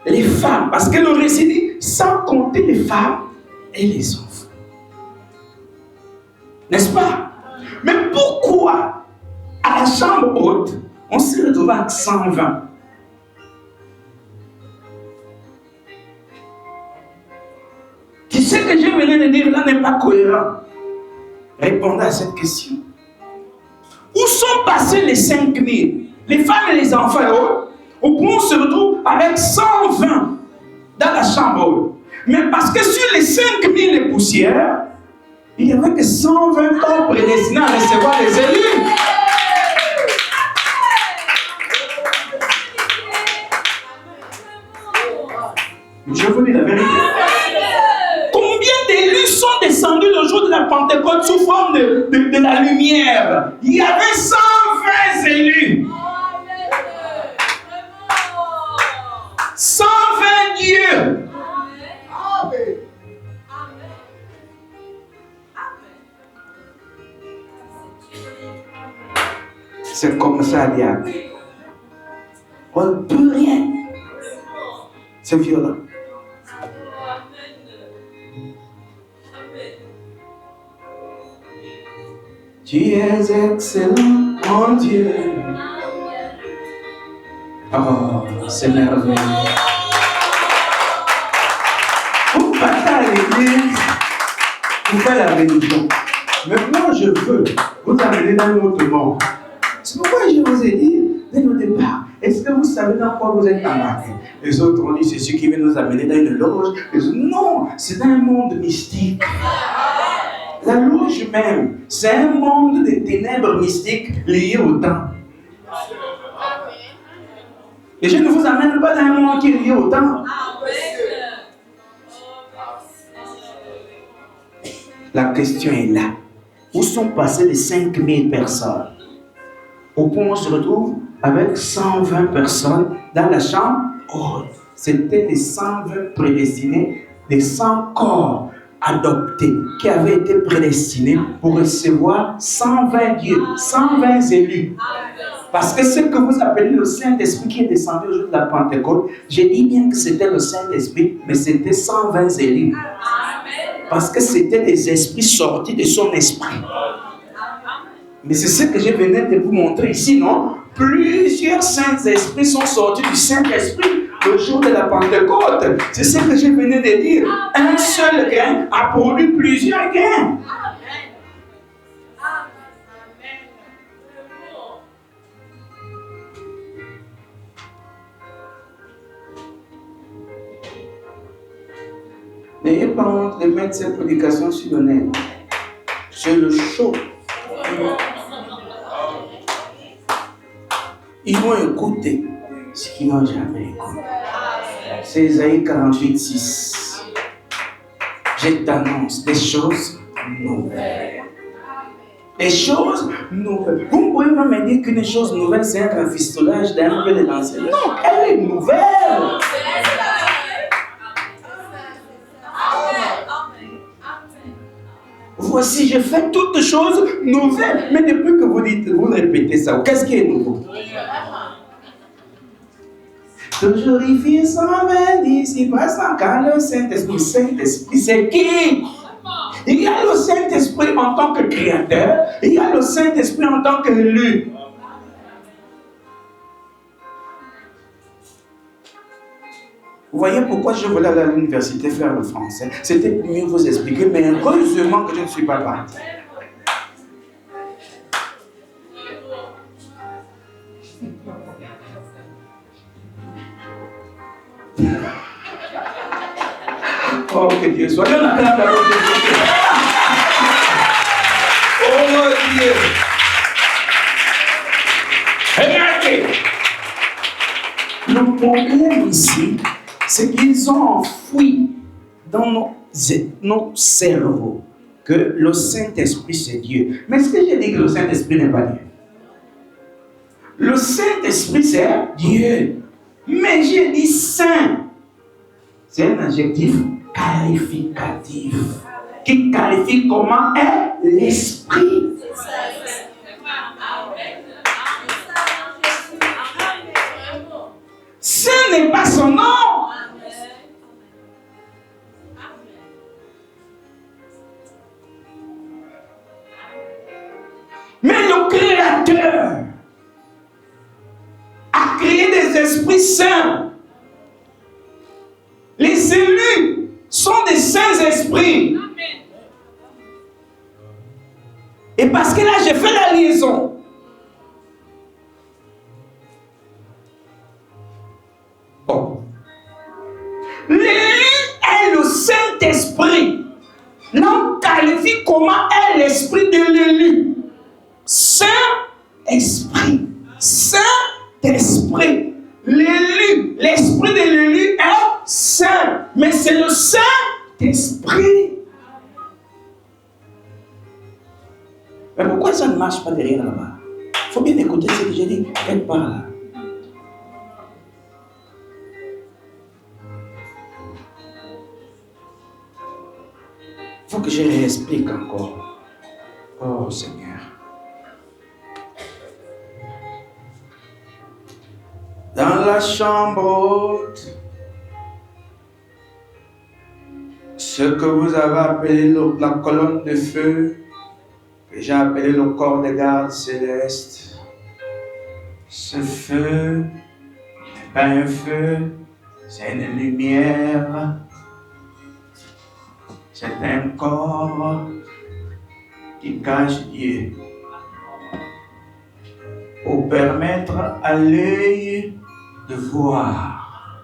[SPEAKER 3] les femmes, parce que le récit dit sans compter les femmes et les enfants. N'est-ce pas? Mais pourquoi à la chambre haute, on s'est retrouvé avec 120? Tu sais que je venais de dire là n'est pas cohérent. Répondez à cette question. Où sont passés les 5000? Les femmes et les enfants et autres? Au point où on se retrouve avec 120 dans la chambre haute. Mais parce que sur les 5000 et poussières, il n'y avait que 120 corps prédestinés à recevoir les élus. Je vous dis la vérité. Combien d'élus sont descendus le jour de la Pentecôte sous forme de la lumière? Il y avait 120 élus. 120 dieux. C'est comme ça, diable. On ne peut rien. C'est violent. Tu es excellent, mon Dieu. Oh, c'est merveilleux. Vous partez à l'église, vous faites la religion. Mais moi, je veux vous amener dans notre monde. C'est pourquoi je vous ai dit, dès le départ, est-ce que vous savez dans quoi vous êtes embarqués? Les autres ont dit, c'est ceux qui viennent nous amener dans une loge. Les autres, non, c'est dans un monde mystique. La loge même, c'est un monde de ténèbres mystiques liés au temps. Et je ne vous amène pas dans un monde qui est lié au temps. La question est là. Où sont passées les 5000 personnes? Au point où on se retrouve avec 120 personnes dans la chambre haute. C'était les 120 prédestinés, les 100 corps adoptés qui avaient été prédestinés pour recevoir 120 dieux, 120 élus. Parce que ce que vous appelez le Saint-Esprit qui est descendu au jour de la Pentecôte, j'ai dit bien que c'était le Saint-Esprit, mais c'était 120 élus. Parce que c'était des esprits sortis de son esprit. Mais c'est ce que je venais de vous montrer ici, non? Plusieurs Saints-Esprits sont sortis du Saint-Esprit le jour de la Pentecôte. C'est ce que je venais de dire. Un seul grain a produit plusieurs grains. N'ayez pas honte de mettre cette prédication sur le net. C'est le show. Ils vont écouter ce qu'ils n'ont jamais écouté. C'est Isaïe 48, 6. Je t'annonce des choses nouvelles. Des choses nouvelles. Vous pouvez pas me dire qu'une chose nouvelle, c'est un rafistolage d'un peu de l'ancien. Non, elle est nouvelle. Voici, je fais toutes choses nouvelles. Mais depuis que vous dites, vous répétez ça, qu'est-ce qui est nouveau? Toujours ici, 120 ici, passant car le Saint-Esprit. Saint-Esprit, c'est qui? Il y a le Saint-Esprit en tant que créateur, il y a le Saint-Esprit en tant qu'élu. Vous voyez pourquoi je voulais aller à l'université faire le français? C'était pour mieux vous expliquer, mais heureusement que je ne suis pas parti. Oh, que Dieu soit. Oh Dieu. Regardez. Le problème ici, c'est qu'ils ont enfoui dans nos cerveaux que le Saint-Esprit c'est Dieu. Mais est-ce que j'ai dit que le Saint-Esprit n'est pas Dieu? Le Saint-Esprit c'est Dieu. Mais j'ai dit saint. C'est un adjectif qualificatif qui qualifie comment est l'Esprit. Ce n'est pas son nom. Mais le Créateur a créé des esprits saints. Les élus sont des saints esprits. Et parce que là, j'ai fait la liaison. Bon. L'élu est le Saint-Esprit. L'on qualifie comment est l'esprit de l'élu. Saint-Esprit. Saint-Esprit. L'élu, l'esprit de l'élu est saint. Mais c'est le Saint-Esprit. Mais pourquoi ça ne marche pas derrière là-bas? Il faut bien écouter ce que j'ai dit quelque part là. Il faut que je réexplique encore. Oh Seigneur. Dans la chambre haute, ce que vous avez appelé la colonne de feu, que j'ai appelé le corps de garde céleste, ce feu n'est pas un feu, c'est une lumière, c'est un corps qui cache Dieu pour permettre à l'œil de voir.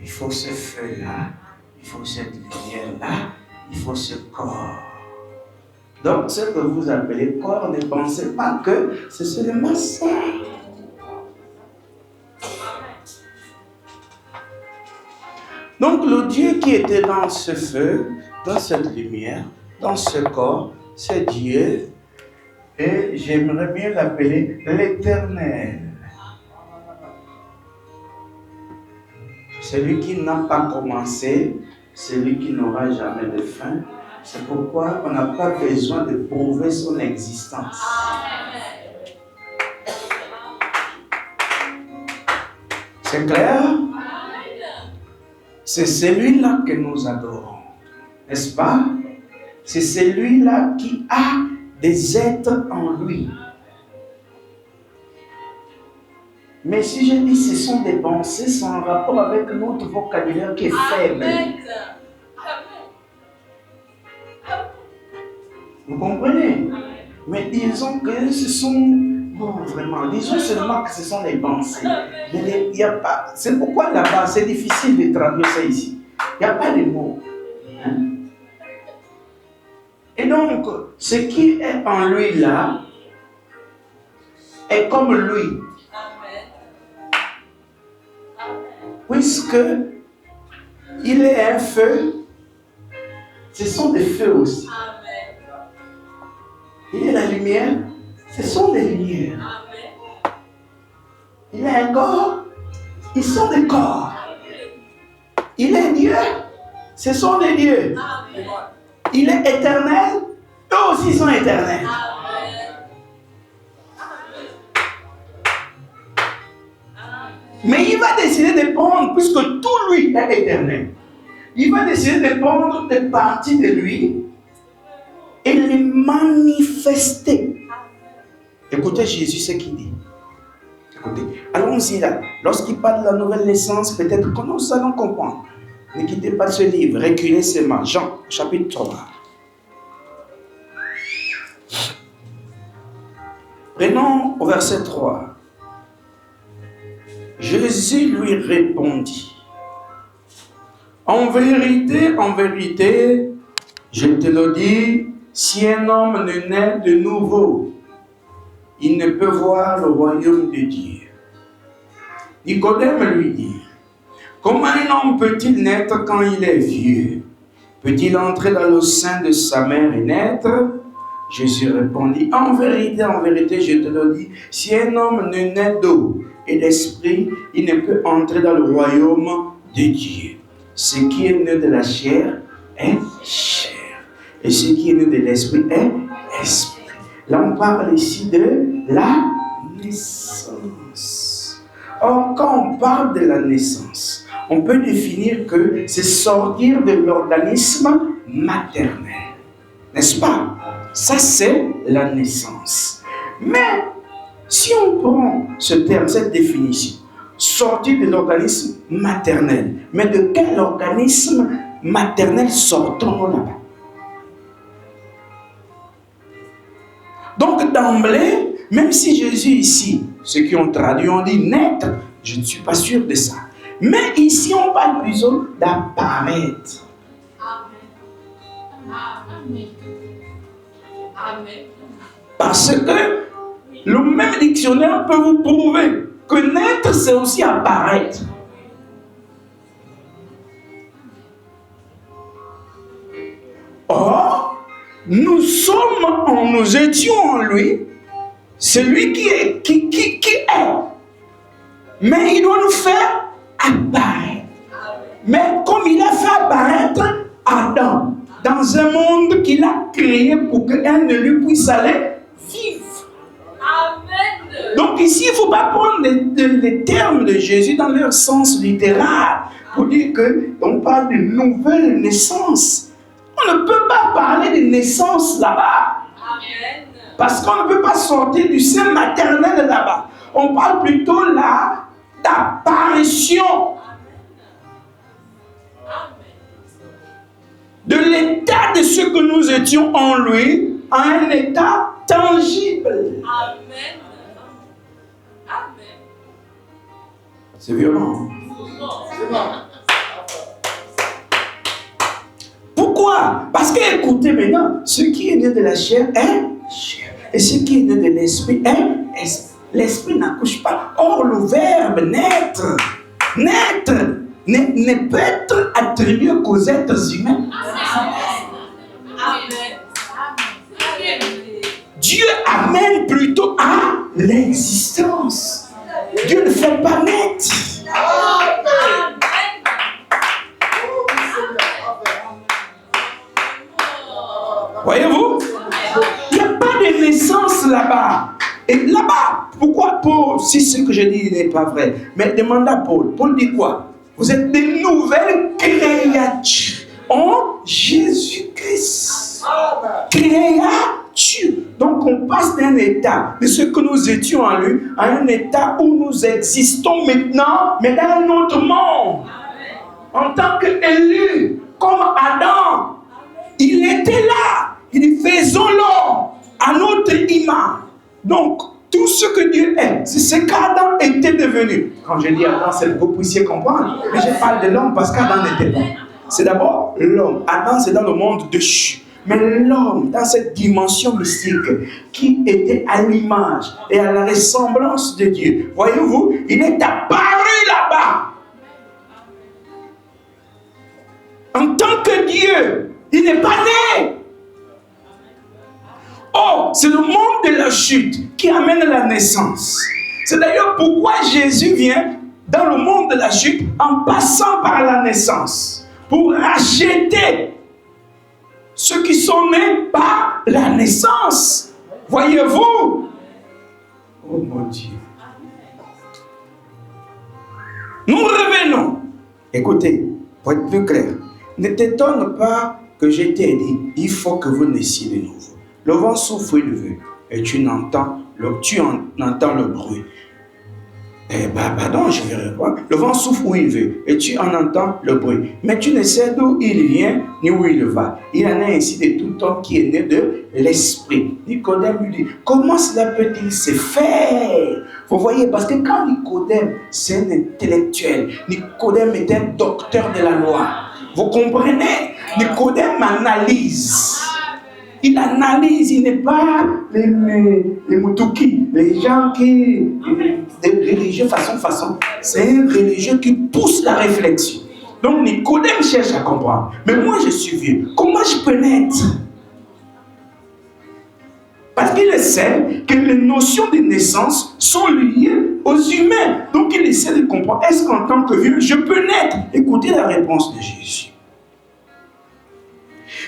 [SPEAKER 3] Il faut ce feu-là, il faut cette lumière-là, il faut ce corps. Donc, ce que vous appelez corps, ne pensez pas que c'est seulement ça. Donc, le Dieu qui était dans ce feu, dans cette lumière, dans ce corps, c'est Dieu. Et j'aimerais bien l'appeler l'Éternel. Celui qui n'a pas commencé, celui qui n'aura jamais de fin. C'est pourquoi on n'a pas besoin de prouver son existence. C'est clair? C'est celui-là que nous adorons. N'est-ce pas? C'est celui-là qui a des êtres en lui. Mais si je dis ce sont des pensées, c'est en rapport avec notre vocabulaire qui est faible. Vous comprenez? Mais disons que ce sont... Bon, vraiment, disons seulement que ce sont des pensées. Mais il n'y a pas... C'est pourquoi là-bas, c'est difficile de traduire ça ici. Il n'y a pas de mots. Hein? Et donc, ce qui est en lui là, est comme lui. Puisque il est un feu, ce sont des feux aussi. Il est la lumière, ce sont des lumières. Il est un corps, ils sont des corps. Il est Dieu, ce sont des dieux. Il est éternel, eux aussi sont éternels. Mais il va décider de prendre, puisque tout lui est éternel, il va décider de prendre des parties de lui et les manifester. Écoutez Jésus ce qu'il dit. Écoutez, allons-y là. Lorsqu'il parle de la nouvelle naissance, peut-être que nous allons comprendre. Ne quittez pas ce livre, reculez seulement. Jean, chapitre 3. Prenons au verset 3. Jésus lui répondit, en vérité, je te le dis, si un homme ne naît de nouveau, il ne peut voir le royaume de Dieu. Nicodème lui dit, comment un homme peut-il naître quand il est vieux? Peut-il entrer dans le sein de sa mère et naître? Jésus répondit, en vérité, je te le dis, si un homme ne naît d'eau et d'esprit, il ne peut entrer dans le royaume de Dieu. Ce qui est né de la chair est chair, et ce qui est né de l'esprit est esprit. Là, on parle ici de la naissance. Or, quand on parle de la naissance, on peut définir que c'est sortir de l'organisme maternel. N'est-ce pas? Ça, c'est la naissance. Mais, si on prend ce terme, cette définition, sortir de l'organisme maternel, mais de quel organisme maternel sortons-nous là-bas? Donc, d'emblée, même si Jésus ici, ceux qui ont traduit, on dit naître, je ne suis pas sûr de ça. Mais ici, on parle plutôt d'apparaître.
[SPEAKER 2] Amen. Amen.
[SPEAKER 3] Parce que le même dictionnaire peut vous prouver que naître, c'est aussi apparaître. Or, nous étions en lui, celui qui est. Mais il doit nous faire apparaître. Mais comme il a fait apparaître Adam dans un monde qu'il a créé pour qu'un de lui puisse aller vivre.
[SPEAKER 2] Amen.
[SPEAKER 3] Donc ici, il ne faut pas prendre les termes de Jésus dans leur sens littéral pour dire qu'on parle de nouvelle naissance. On ne peut pas parler de naissance là-bas.
[SPEAKER 2] Amen.
[SPEAKER 3] Parce qu'on ne peut pas sortir du sein maternel là-bas. On parle plutôt là d'apparition. De l'état de ce que nous étions en lui à un état tangible.
[SPEAKER 2] Amen. Amen.
[SPEAKER 3] C'est violent. Pourquoi? Parce que, écoutez maintenant, ce qui est né de la chair est chair. Et ce qui est né de l'esprit est esprit. L'esprit n'accouche pas. Or, le verbe naître ne peut être attribué qu'aux êtres humains.
[SPEAKER 2] Amen.
[SPEAKER 3] Dieu amène plutôt à l'existence. Dieu ne fait pas naître. Voyez-vous? Il n'y a pas de naissance là-bas. Et là-bas, pourquoi si ce que je dis n'est pas vrai, mais demande à Paul. Paul dit quoi? Vous êtes des nouvelles créatures en Jésus-Christ. Créatures. Donc on passe d'un état de ce que nous étions en lui à un état où nous existons maintenant, mais dans un autre monde. En tant qu'élu, comme Adam, il était là. Il dit, faisons-le à notre image. Donc, tout ce que Dieu est, c'est ce qu'Adam était devenu. Quand je dis Adam, c'est pour que vous puissiez comprendre. Mais je parle de l'homme parce qu'Adam n'était pas. C'est d'abord l'homme. Adam, c'est dans le monde déchu. Mais l'homme, dans cette dimension mystique, qui était à l'image et à la ressemblance de Dieu. Voyez-vous, il est apparu là-bas. En tant que Dieu, il n'est pas né. Oh, c'est le monde de la chute qui amène la naissance. C'est d'ailleurs pourquoi Jésus vient dans le monde de la chute en passant par la naissance. Pour racheter ceux qui sont nés par la naissance. Voyez-vous? Oh mon Dieu. Nous revenons. Écoutez, pour être plus clair, ne t'étonne pas que je t'ai dit, il faut que vous naissiez de nouveau. Le vent souffle il veut, et tu entends le bruit. Pardon, je vais répondre. Le vent souffle où il veut, et tu en entends le bruit. Mais tu ne sais d'où il vient, ni où il va. Il en est ainsi de tout homme qui est né de l'esprit. Nicodème lui dit, comment cela peut-il se faire? Vous voyez, parce que quand Nicodème, c'est un intellectuel, Nicodème est un docteur de la loi. Vous comprenez? Nicodème analyse. Il analyse, il n'est pas les moutouki, les gens qui, des religieux façon. C'est un religieux qui pousse la réflexion. Donc Nicodème cherche à comprendre. Mais moi je suis vieux, comment je peux naître? Parce qu'il sait que les notions de naissance sont liées aux humains. Donc il essaie de comprendre, est-ce qu'en tant que vieux, je peux naître? Écoutez la réponse de Jésus.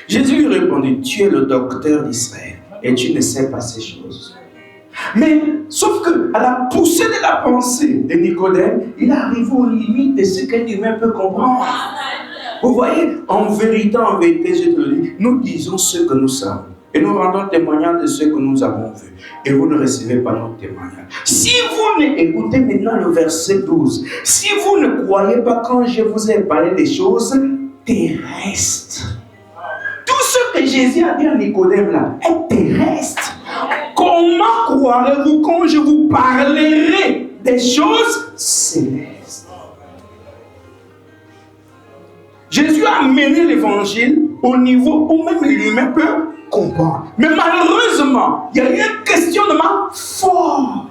[SPEAKER 3] Jésus lui répondit, tu es le docteur d'Israël et tu ne sais pas ces choses. Mais, sauf que à la poussée de la pensée de Nicodème, il arrive aux limites de ce qu'un humain peut comprendre. Vous voyez, en vérité, je te le dis, nous disons ce que nous savons. Et nous rendons témoignage de ce que nous avons vu. Et vous ne recevez pas notre témoignage. Si vous ne, écoutez maintenant le verset 12. Si vous ne croyez pas quand je vous ai parlé des choses terrestres. Tout ce que Jésus a dit à Nicodème là est terrestre. Comment croirez-vous quand je vous parlerai des choses célestes? Jésus a mené l'évangile au niveau où même l'humain peut comprendre. Mais malheureusement, il y a eu un questionnement fort.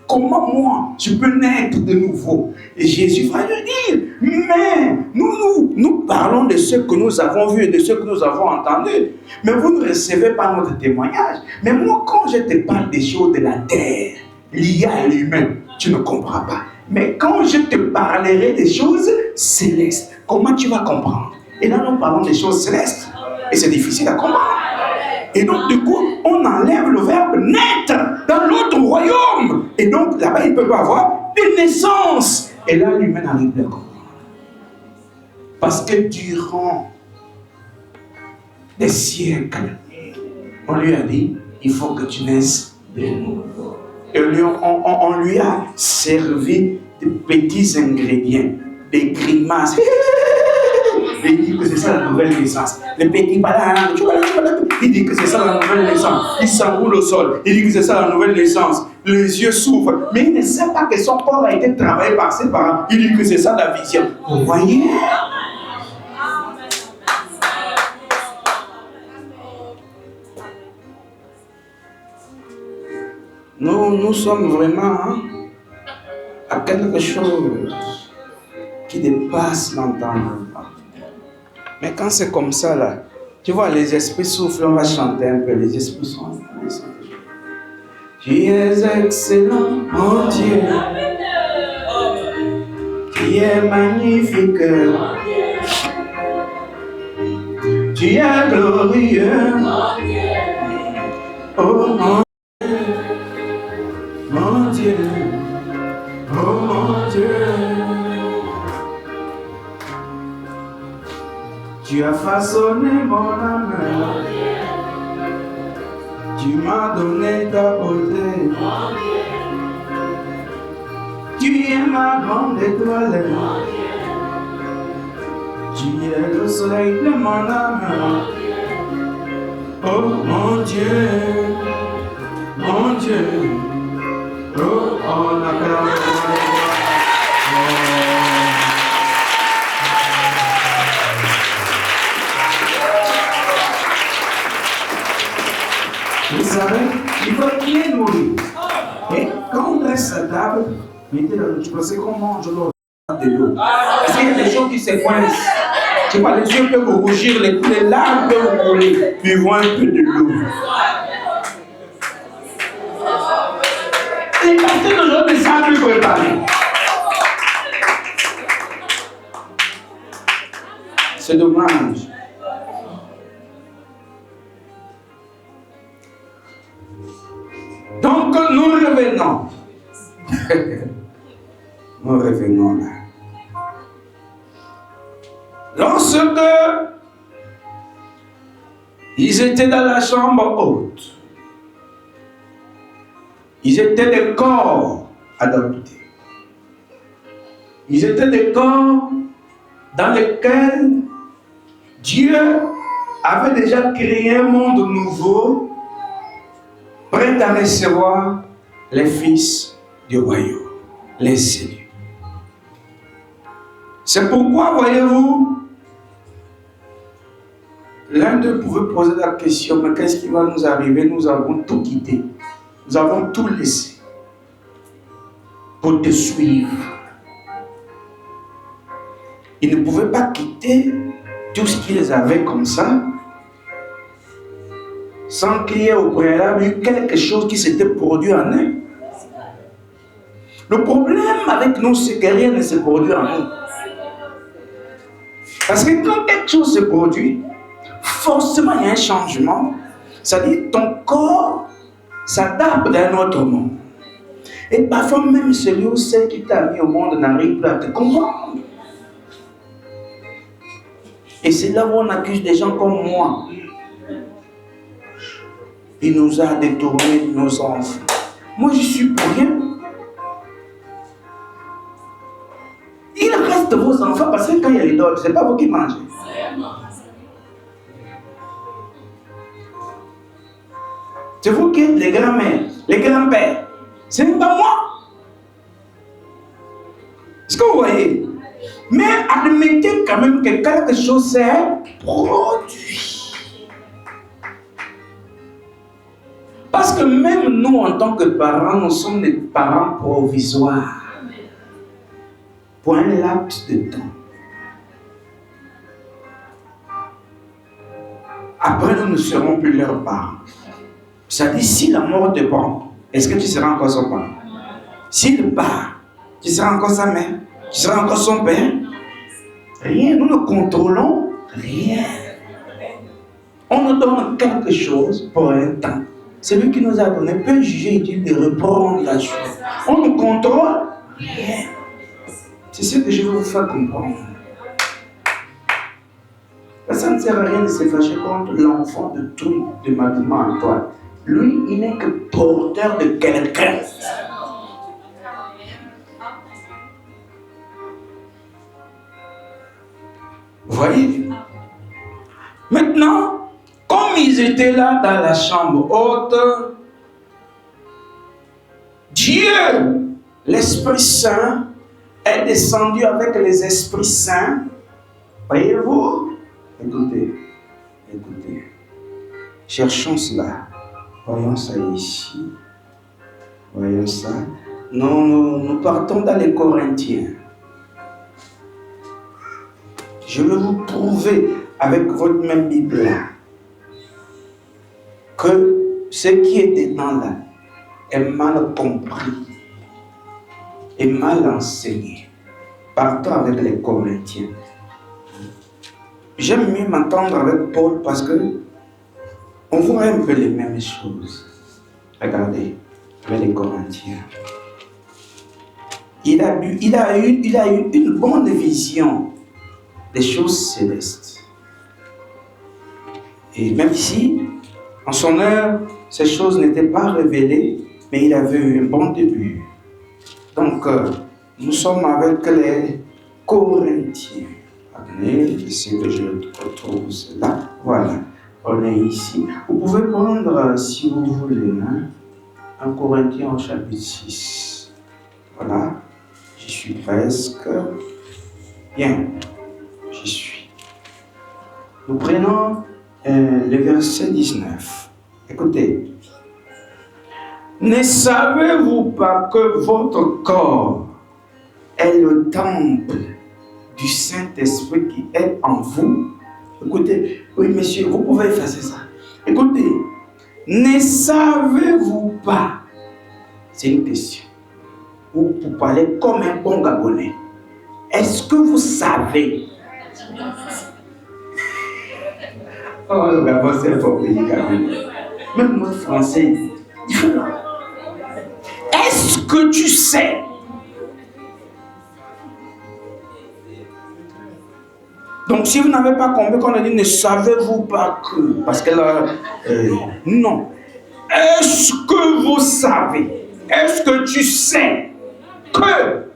[SPEAKER 3] Comment moi, je peux naître de nouveau? Et Jésus va lui dire, mais nous parlons de ce que nous avons vu et de ce que nous avons entendu. Mais vous ne recevez pas notre témoignage. Mais moi, quand je te parle des choses de la terre, liées à l'humain, tu ne comprends pas. Mais quand je te parlerai des choses célestes, comment tu vas comprendre? Et là, nous parlons des choses célestes. Et c'est difficile à comprendre. Et donc, du coup, on enlève le verbe naître dans l'autre royaume. Et donc, là-bas, il ne peut pas avoir de naissance. Et là, l'humain n'arrive plus à comprendre. Parce que durant des siècles, on lui a dit, il faut que tu naisses de nouveau. Et on lui a servi de petits ingrédients, des grimaces. Il dit que c'est ça la nouvelle naissance. Les petits bananes, il dit que c'est ça la nouvelle naissance. Il s'enroule au sol. Il dit que c'est ça la nouvelle naissance. Les yeux s'ouvrent. Mais il ne sait pas que son corps a été travaillé par ses parents. Il dit que c'est ça la vision. Vous voyez? Nous sommes vraiment à quelque chose qui dépasse l'entendement. Mais quand c'est comme ça, là, tu vois, les esprits soufflent, on va chanter un peu, les esprits sont en train de chanter. Tu es excellent, mon Dieu. Tu es magnifique. Tu es glorieux. Oh mon Dieu. Mon Dieu.
[SPEAKER 1] Tu as façonné mon âme. Tu m'as donné ta beauté. Tu es ma grande étoile. Tu es le soleil de mon âme. Oh mon Dieu, mon Dieu. Oh, on acclame. Vous savez, il faut bien nourrir. Et quand on reste à table, mettez la nourriture, parce qu'on mange de l'eau. Parce qu'il y a des gens qui se coincent. Tu vois, les yeux peuvent vous rougir, les larmes peuvent vous couler. Buvons un peu de l'eau. Les pasteurs d'aujourd'hui ne savent plus préparer. C'est dommage. Donc nous revenons. Nous revenons là. Lorsque ils étaient dans la chambre haute, ils étaient des corps adoptés. Ils étaient des corps dans lesquels Dieu avait déjà créé un monde nouveau, prêt à recevoir les fils du royaume, les élus. C'est pourquoi, voyez-vous, l'un d'eux pouvait poser la question, mais qu'est-ce qui va nous arriver? Nous avons tout quitté. Nous avons tout laissé pour te suivre. Ils ne pouvaient pas quitter tout ce qu'ils avaient comme ça sans qu'il y ait au préalable eu quelque chose qui s'était produit en eux. Le problème avec nous, c'est que rien ne se produit en nous. Parce que quand quelque chose se produit, forcément il y a un changement. C'est-à-dire ton corps s'adapte à un autre monde. Et parfois même celui ou celle qui t'a mis au monde n'arrive plus à te comprendre. Et c'est là où on accuse des gens comme moi. Il nous a détourné de nos enfants. Moi je suis pour rien. Il reste vos enfants parce que quand il y a les d'autres, ce n'est pas vous qui mangez. C'est vous qui êtes les grands-mères, les grands-pères. Ce n'est pas moi. Est-ce que vous voyez? Mais admettez quand même que quelque chose s'est produit. Parce que même nous, en tant que parents, nous sommes des parents provisoires. Pour un laps de temps. Après, nous ne serons plus leurs parents. C'est-à-dire, si la mort te prend, est-ce que tu seras encore son parent? S'il part, tu seras encore sa mère? Tu seras encore son père? Rien, nous ne contrôlons rien. On nous donne quelque chose pour un temps. Celui qui nous a donné peut juger et dire de reprendre la chose. On ne contrôle rien. C'est ce que je veux vous faire comprendre. Ça ne sert à rien de se fâcher contre l'enfant de tout de ma maman Antoine. Lui, il n'est que porteur de quelqu'un. Vous voyez? Maintenant, comme ils étaient là dans la chambre haute, Dieu, l'Esprit Saint, est descendu avec les esprits saints. Voyez-vous? Écoutez, écoutez. Cherchons cela. Voyons ça ici. Voyons ça. Nous partons dans les Corinthiens. Je vais vous prouver avec votre même Bible là que ce qui est dedans là est mal compris et mal enseigné. Partons avec les Corinthiens. J'aime mieux m'entendre avec Paul parce que on voit un peu les mêmes choses. Regardez, avec les Corinthiens. Il a eu une bonne vision des choses célestes. Et même si, en son heure, ces choses n'étaient pas révélées, mais il avait eu un bon début. Donc, nous sommes avec les Corinthiens. Attendez, j'essaie que je retrouve cela. Voilà, on est ici. Vous pouvez prendre, si vous voulez, 1 Corinthiens au chapitre 6. Voilà, j'y suis presque. Bien, j'y suis. Nous prenons le verset 19. Écoutez. Ne savez-vous pas que votre corps est le temple du Saint-Esprit qui est en vous? Écoutez, oui monsieur, vous pouvez effacer ça. Écoutez, ne savez-vous pas? C'est une question. Ou pour parler comme un bon Gabonais. Est-ce que vous savez? Oh, le Gabon, c'est un bon pays, Gabon. Même moi, français, différent. Est-ce que tu sais? Donc, si vous n'avez pas compris qu'on a dit, ne savez-vous pas que? Parce que là, non. Est-ce que vous savez? Est-ce que tu sais que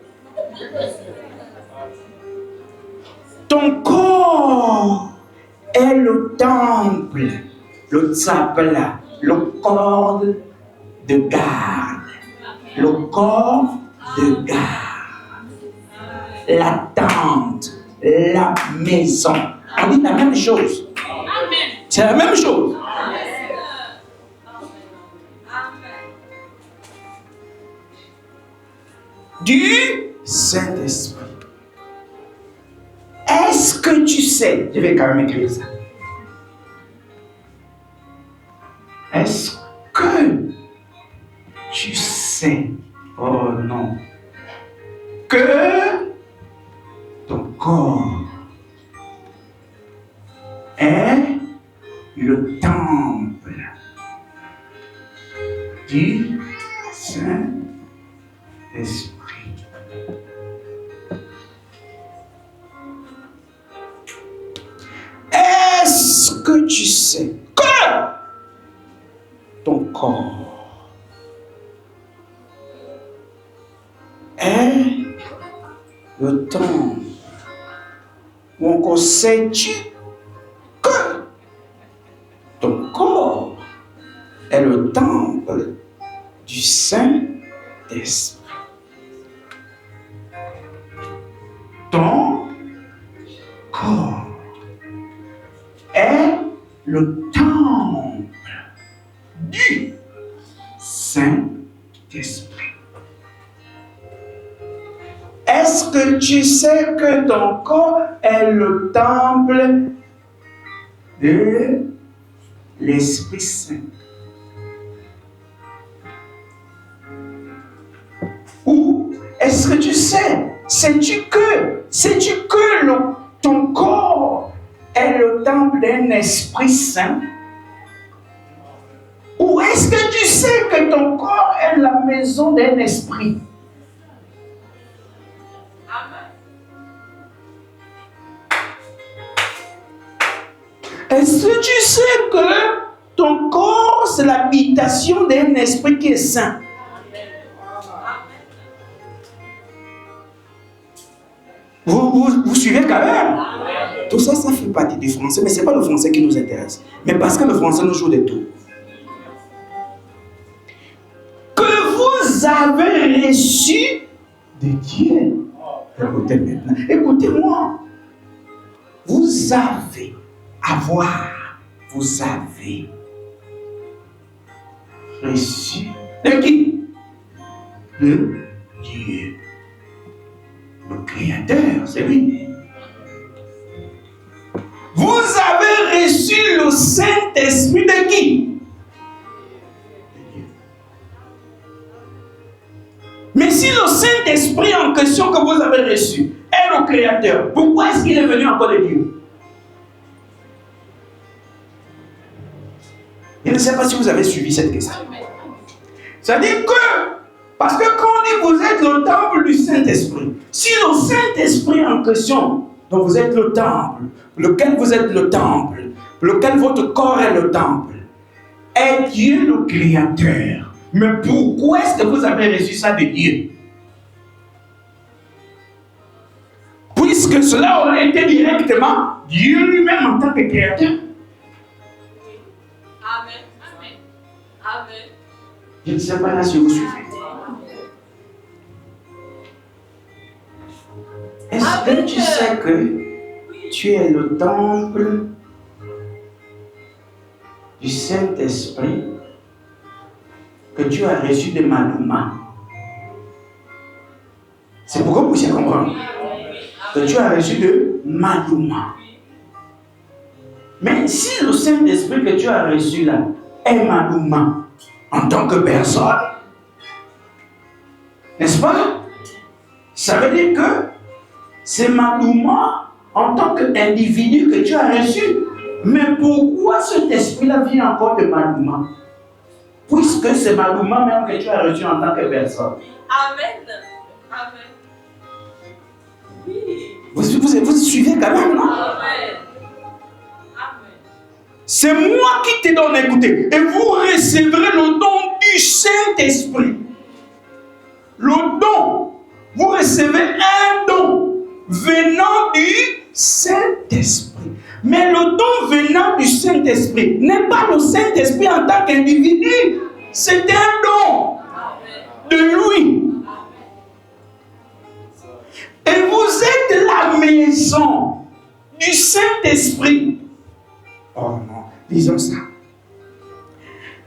[SPEAKER 1] ton corps est le temple, le tzapla, le corps de garde, le corps de garde, la tente, la maison. On dit la même chose. C'est la même chose. Du Saint-Esprit. Est-ce que tu sais? Je vais quand même écrire ça. Est-ce que tu sais? Oh non. Que ton corps est le temple du Saint-Esprit. Est-ce que tu sais que ton corps est le temple? Ou encore sais-tu que ton corps est le temple du Saint-Esprit? Ton corps est le temple du Saint-Esprit. Est-ce que tu sais que ton corps est le temple de l'Esprit Saint? Ou est-ce que tu sais, sais-tu que ton corps est le temple d'un Esprit Saint? Ou est-ce que tu sais que ton corps est la maison d'un esprit? Est-ce que tu sais que ton corps, c'est l'habitation d'un esprit qui est saint? Vous suivez quand même? Tout ça, ça fait partie du français, mais ce n'est pas le français qui nous intéresse. Mais parce que le français nous joue des tours. Que vous avez reçu de Dieu. Écoutez maintenant. Écoutez-moi. Vous avez reçu de qui? De Dieu. Le Créateur, c'est lui. Vous avez reçu le Saint-Esprit de qui? De Dieu. Mais si le Saint-Esprit en question que vous avez reçu est le Créateur, pourquoi est-ce qu'il est venu encore de Dieu? Je ne sais pas si vous avez suivi cette question. C'est-à-dire que, parce que quand on dit vous êtes le temple du Saint-Esprit, si le Saint-Esprit en question, dont vous êtes le temple, lequel vous êtes le temple, lequel votre corps est le temple, est Dieu le Créateur. Mais pourquoi est-ce que vous avez reçu ça de Dieu? Puisque cela aurait été directement Dieu lui-même en tant que Créateur.
[SPEAKER 2] Amen. Amen. Amen.
[SPEAKER 1] Je ne sais pas là si vous suivez. Est-ce que tu sais que tu es le temple du Saint-Esprit que Dieu a reçu de Maluma? C'est pourquoi vous pouvez comprendre que tu as reçu de Maluma. Mais si le Saint-Esprit que tu as reçu là est Maluma en tant que personne, n'est-ce pas? Ça veut dire que c'est Maluma en tant qu'individu que tu as reçu. Mais pourquoi cet esprit-là vient encore de Maluma? Puisque c'est Maluma même que tu as reçu en tant que personne.
[SPEAKER 2] Amen. Amen. Oui.
[SPEAKER 1] Vous suivez quand même, non?
[SPEAKER 2] Amen. Amen.
[SPEAKER 1] C'est moi qui te donne, écoutez. Et vous recevrez le don du Saint-Esprit. Le don. Vous recevez un don venant du Saint-Esprit. Mais le don venant du Saint-Esprit n'est pas le Saint-Esprit en tant qu'individu. C'est un don de lui. Et vous êtes la maison du Saint-Esprit. Oh non, disons ça.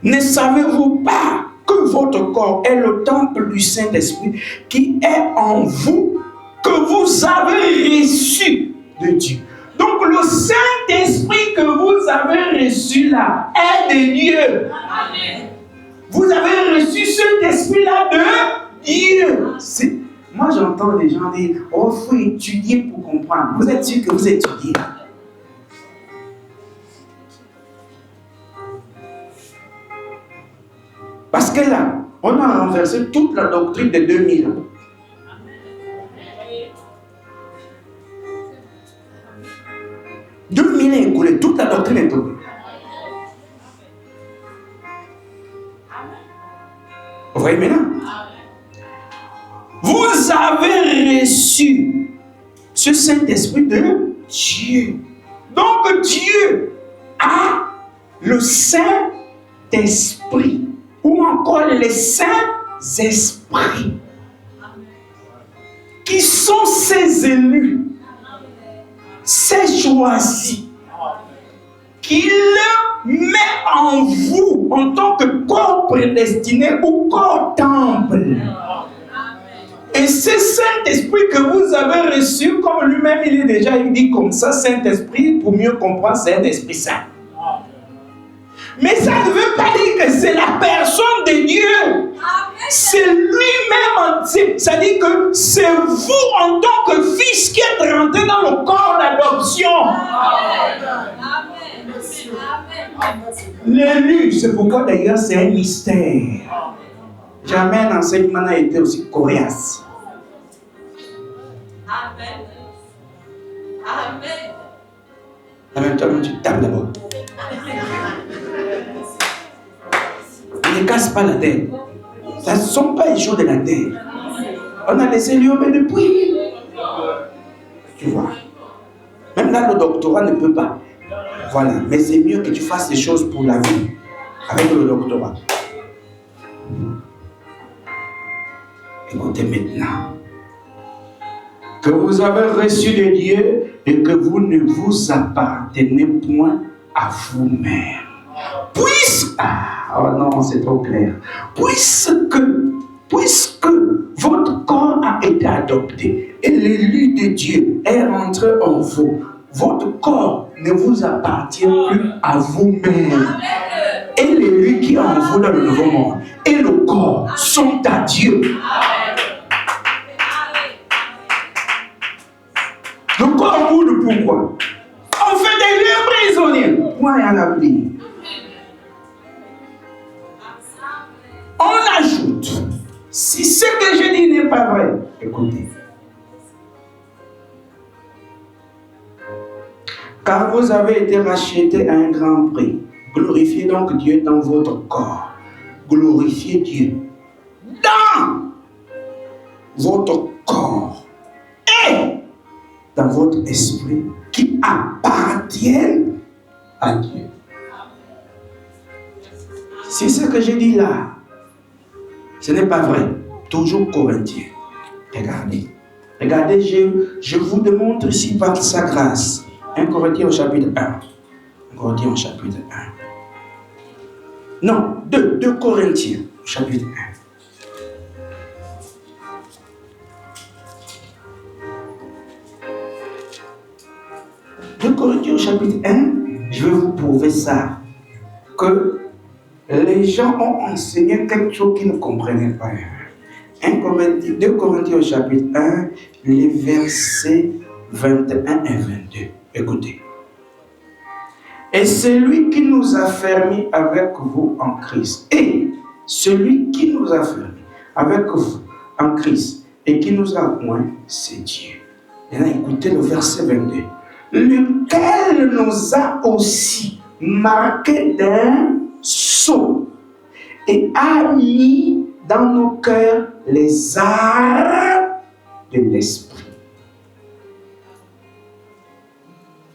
[SPEAKER 1] Ne savez-vous pas que votre corps est le temple du Saint-Esprit qui est en vous, que vous avez reçu de Dieu? Donc le Saint-Esprit que vous avez reçu là est de Dieu.
[SPEAKER 2] Amen.
[SPEAKER 1] Vous avez reçu cet esprit-là de Dieu. Moi j'entends des gens dire, oh il faut étudier pour comprendre. Vous êtes sûr que vous étudiez? Parce que là, on a renversé toute la doctrine de 2000 ans. 2000 ans écoulés, toute la doctrine est tombée. Vous voyez maintenant? Vous avez reçu ce Saint-Esprit de Dieu. Donc Dieu a le Saint-Esprit. Ou encore les Saints-Esprits. Qui sont ses élus. Ses choisis. Qu'il met en vous en tant que corps prédestiné ou corps temple. Et ce Saint-Esprit que vous avez reçu, comme lui-même il est déjà dit comme ça, Saint-Esprit, pour mieux comprendre, c'est un Esprit Saint. Mais ça ne veut pas dire que c'est la personne de Dieu. C'est lui-même. C'est-à-dire que c'est vous en tant que fils qui êtes rentré dans le corps d'adoption. L'élu, c'est pourquoi d'ailleurs c'est un mystère. Jamais un enseignement n'a été aussi coriace.
[SPEAKER 2] Amen. Amen.
[SPEAKER 1] En même temps, tu tapes d'abord. Ne casse pas la terre. Ça ne sont pas les choses de la terre. On a laissé l'homme depuis. Tu vois. Même là, le doctorat ne peut pas. Voilà. Mais c'est mieux que tu fasses des choses pour la vie avec le doctorat. Écoutez maintenant. Que vous avez reçu de Dieu et que vous ne vous appartenez point à vous-même. Oh non, c'est trop clair. Puisque votre corps a été adopté et l'élu de Dieu est rentré en vous, votre corps ne vous appartient plus à vous-même. Et l'élu qui est en vous dans le nouveau monde et le corps sont à Dieu. Le corps boule pourquoi? On fait des lieux prisonniers. Moi, il y en a plus. On ajoute, si ce que je dis n'est pas vrai, écoutez. Car vous avez été rachetés à un grand prix. Glorifiez donc Dieu dans votre corps. Glorifiez Dieu dans votre corps et dans votre esprit qui appartiennent à Dieu. C'est ce que j'ai dit là. Ce n'est pas vrai. Toujours Corinthiens. Regardez. Regardez, je vous démontre ici par sa grâce. 1 Corinthiens au chapitre 1. 1 Corinthiens au chapitre 1. Non, 2 Corinthiens au chapitre 1. 2 Corinthiens au chapitre 1, je vais vous prouver ça. Que les gens ont enseigné quelque chose qu'ils ne comprenaient pas. 2 Corinthiens au chapitre 1, les versets 21 et 22. Écoutez. Et celui qui nous a fermés avec vous en Christ. Et celui qui nous a fermés avec vous en Christ et qui nous a joints, c'est Dieu. Maintenant, écoutez le verset 22. Lequel nous a aussi marqués d'un sceau et a mis dans nos cœurs les arts de l'esprit.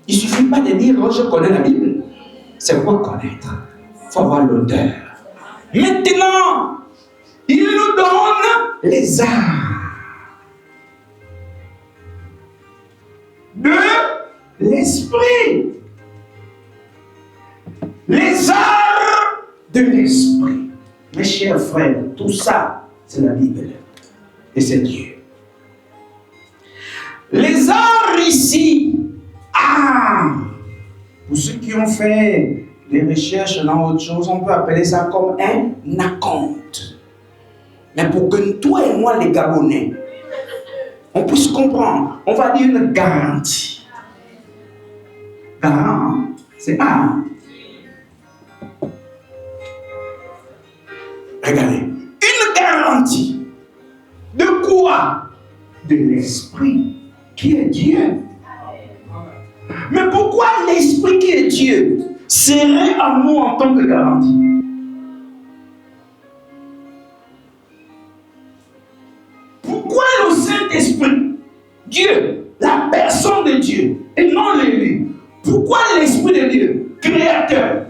[SPEAKER 1] Il ne suffit pas de dire, oh, je connais la Bible. C'est pour connaître. Il faut avoir l'odeur. Maintenant, il nous donne les arts de l'esprit. Les arts de l'esprit. Mes chers frères, tout ça, c'est la Bible. Et c'est Dieu. Les arts ici, pour ceux qui ont fait des recherches dans autre chose, on peut appeler ça comme un acompte. Mais pour que toi et moi, les Gabonais, on puisse comprendre, on va dire une garantie. Garant, c'est A. Regardez, une garantie. De quoi? De l'esprit qui est Dieu. Mais pourquoi l'esprit qui est Dieu serait en nous en tant que garantie? Pourquoi le Saint-Esprit, Dieu, la personne de Dieu, et non l'élu? Pourquoi l'Esprit de Dieu, créateur,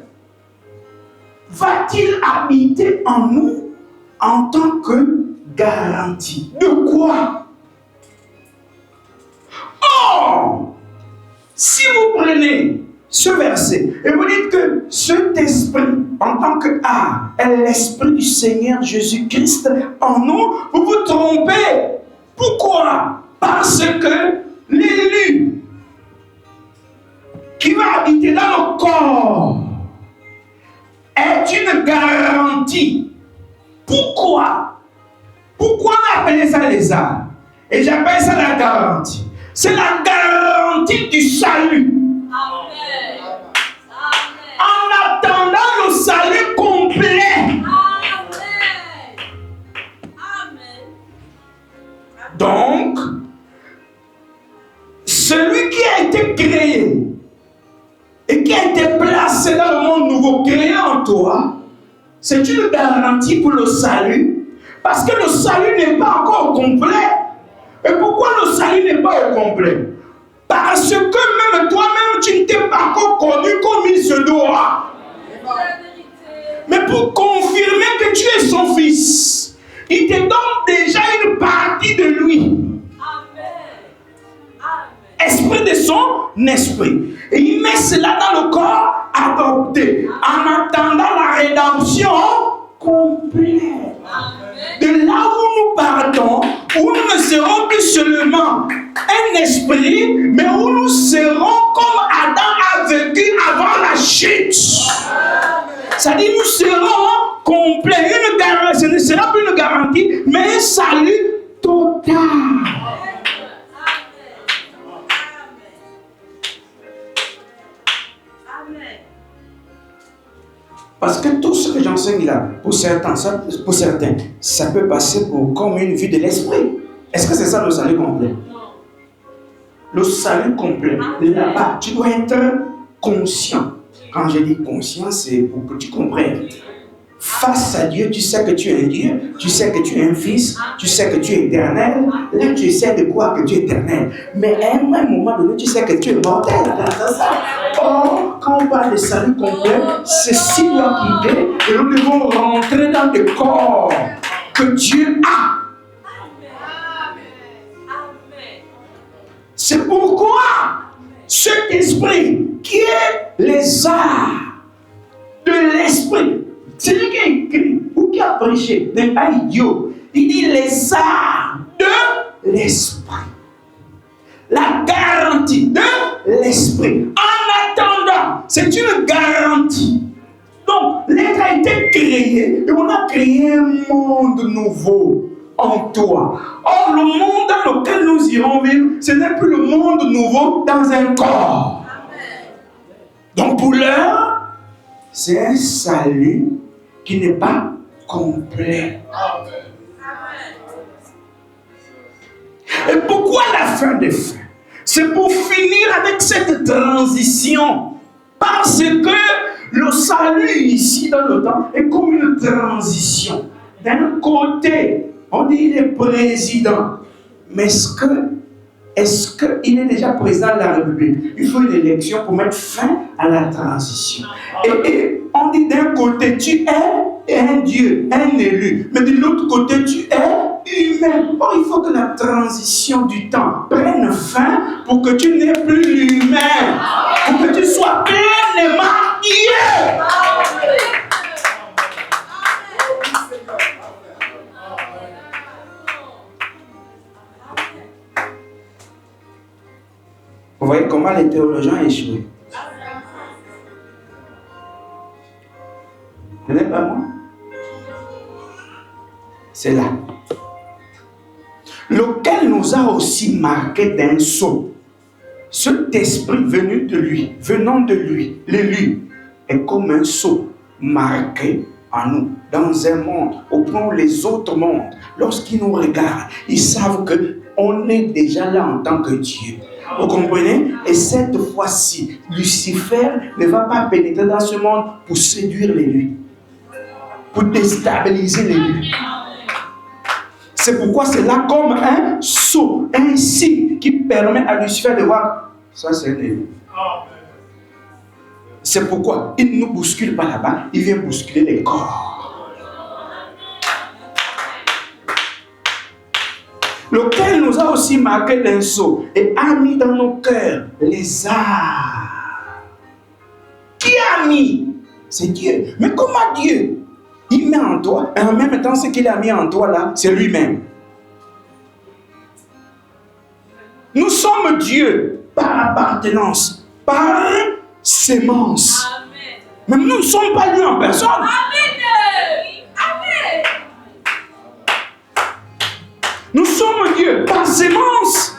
[SPEAKER 1] va-t-il habiter en nous en tant que garantie? De quoi? Or, si vous prenez ce verset et vous dites que cet esprit, en tant que art, est l'esprit du Seigneur Jésus-Christ en nous, vous vous trompez. Pourquoi? Parce que l'élu qui va habiter dans le corps est une garantie. Pourquoi? Pourquoi on appelle ça les arts? Et j'appelle ça la garantie. C'est la garantie du salut.
[SPEAKER 2] Amen.
[SPEAKER 1] En attendant le salut complet.
[SPEAKER 2] Amen. Amen.
[SPEAKER 1] Donc, celui qui a été créé et qui a été placé dans le monde nouveau, créé en toi, c'est une garantie pour le salut, parce que le salut n'est pas encore complet. Et pourquoi le salut n'est pas au complet? Parce que même toi-même, tu ne t'es pas encore connu comme il se doit. Mais pour confirmer que tu es son fils, il te donne déjà une partie de lui.
[SPEAKER 2] Amen. Amen.
[SPEAKER 1] Esprit de son esprit. Et il met cela dans le corps adopté, en attendant la rédemption complète.
[SPEAKER 2] Amen.
[SPEAKER 1] De là où nous partons, où nous ne serons plus seulement un esprit, mais où nous serons comme Adam a vécu avant la chute. C'est-à-dire nous serons complets. Une garantie, ce ne sera plus une garantie, mais un salut total.
[SPEAKER 2] Amen.
[SPEAKER 1] Parce que tout ce que j'enseigne là, pour certains, ça peut passer pour comme une vue de l'esprit. Est-ce que c'est ça le salut complet?
[SPEAKER 2] Non.
[SPEAKER 1] Le salut complet. Là-bas, tu dois être conscient. Quand je dis conscient, c'est pour que tu comprennes. Face à Dieu, tu sais que tu es un Dieu, tu sais que tu es un fils, tu sais que tu es éternel. Là, tu sais de quoi que tu es éternel. Mais à un même moment donné, tu sais que tu es mortel. Or, quand on parle de salut complet, ceci doit quitter et nous devons rentrer dans le corps que Dieu a. C'est pourquoi cet esprit qui est les arts de l'esprit, c'est lui qui a écrit ou qui a prêché, n'est pas idiot. Il dit les arts de l'esprit. La garantie de l'esprit. En attendant, c'est une garantie. Donc, l'être a été créé et on a créé un monde nouveau en toi. Or, le monde dans lequel nous irons vivre, ce n'est plus le monde nouveau dans un corps. Donc, pour l'heure, c'est un salut qui n'est pas complet. Et pourquoi la fin des fins? C'est pour finir avec cette transition. Parce que le salut ici dans le temps est comme une transition. D'un côté, on dit qu'il est président. Mais est-ce qu'il est déjà président de la République? Il faut une élection pour mettre fin à la transition. Et on dit d'un côté, tu es un Dieu, un élu. Mais de l'autre côté, tu es humain. Or, il faut que la transition du temps prenne fin pour que tu n'aies plus l'humain. Pour que tu sois pleinement Dieu. Vous voyez comment les théologiens échouent. Ce n'est pas moi. C'est là. Lequel nous a aussi marqué d'un sceau. Cet esprit venu de lui, venant de lui, l'élu, est comme un sceau marqué en nous, dans un monde, au point où les autres mondes, lorsqu'ils nous regardent, ils savent qu'on est déjà là en tant que Dieu. Vous comprenez? Et cette fois-ci, Lucifer ne va pas pénétrer dans ce monde pour séduire l'élu, pour déstabiliser l'élu. C'est pourquoi c'est là comme un sceau, un signe qui permet à Lucifer de voir. Ça, c'est un élu. C'est pourquoi il ne nous bouscule pas là-bas, il vient bousculer les corps. Lequel nous a aussi marqué d'un sceau et a mis dans nos cœurs les arts. Qui a mis? C'est Dieu. Mais comment Dieu? Il met en toi, et en même temps, ce qu'il a mis en toi là, c'est lui-même. Nous sommes Dieu par appartenance, par sémence. Mais nous ne sommes pas Dieu en personne. Nous sommes Dieu par sémence.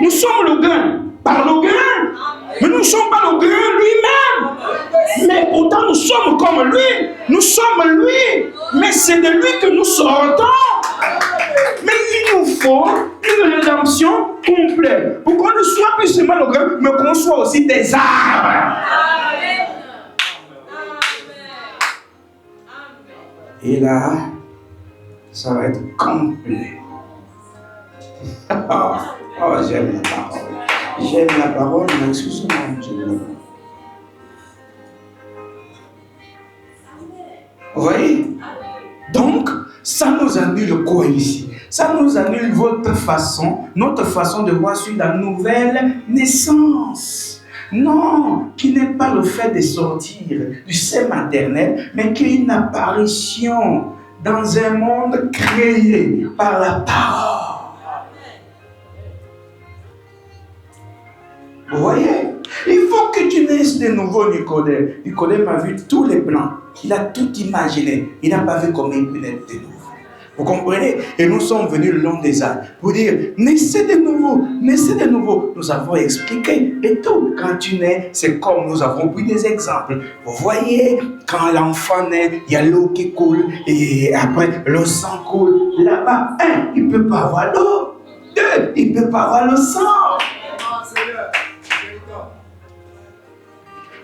[SPEAKER 1] Nous sommes le grain par le grain. Mais nous ne sommes pas le grain lui-même. Mais pourtant nous sommes comme lui. Nous sommes lui. Mais c'est de lui que nous sortons. Mais il nous faut une rédemption complète. Pour qu'on ne soit plus seulement le grain, mais qu'on soit aussi des arbres. Et là, ça va être complet. Oh, j'aime la parole. J'aime la parole, mais excusez-moi, j'aime la parole. Vous voyez? Donc, ça nous annule quoi ici? Ça nous annule notre façon de voir sur la nouvelle naissance. Non, qui n'est pas le fait de sortir du sein maternel, mais qui est une apparition dans un monde créé par la parole. Vous voyez? Il faut que tu naisses de nouveau, Nicodème. Nicodème a vu tous les plans. Il a tout imaginé. Il n'a pas vu comment il peut naître de nouveau. Vous comprenez? Et nous sommes venus le long des âges pour dire, naissez de nouveau, naissez de nouveau. Nous avons expliqué et tout. Quand tu nais, c'est comme nous avons pris des exemples. Vous voyez, quand l'enfant naît, il y a l'eau qui coule et après le sang coule. Là-bas, 1, il ne peut pas avoir l'eau. 2, il ne peut pas avoir le sang.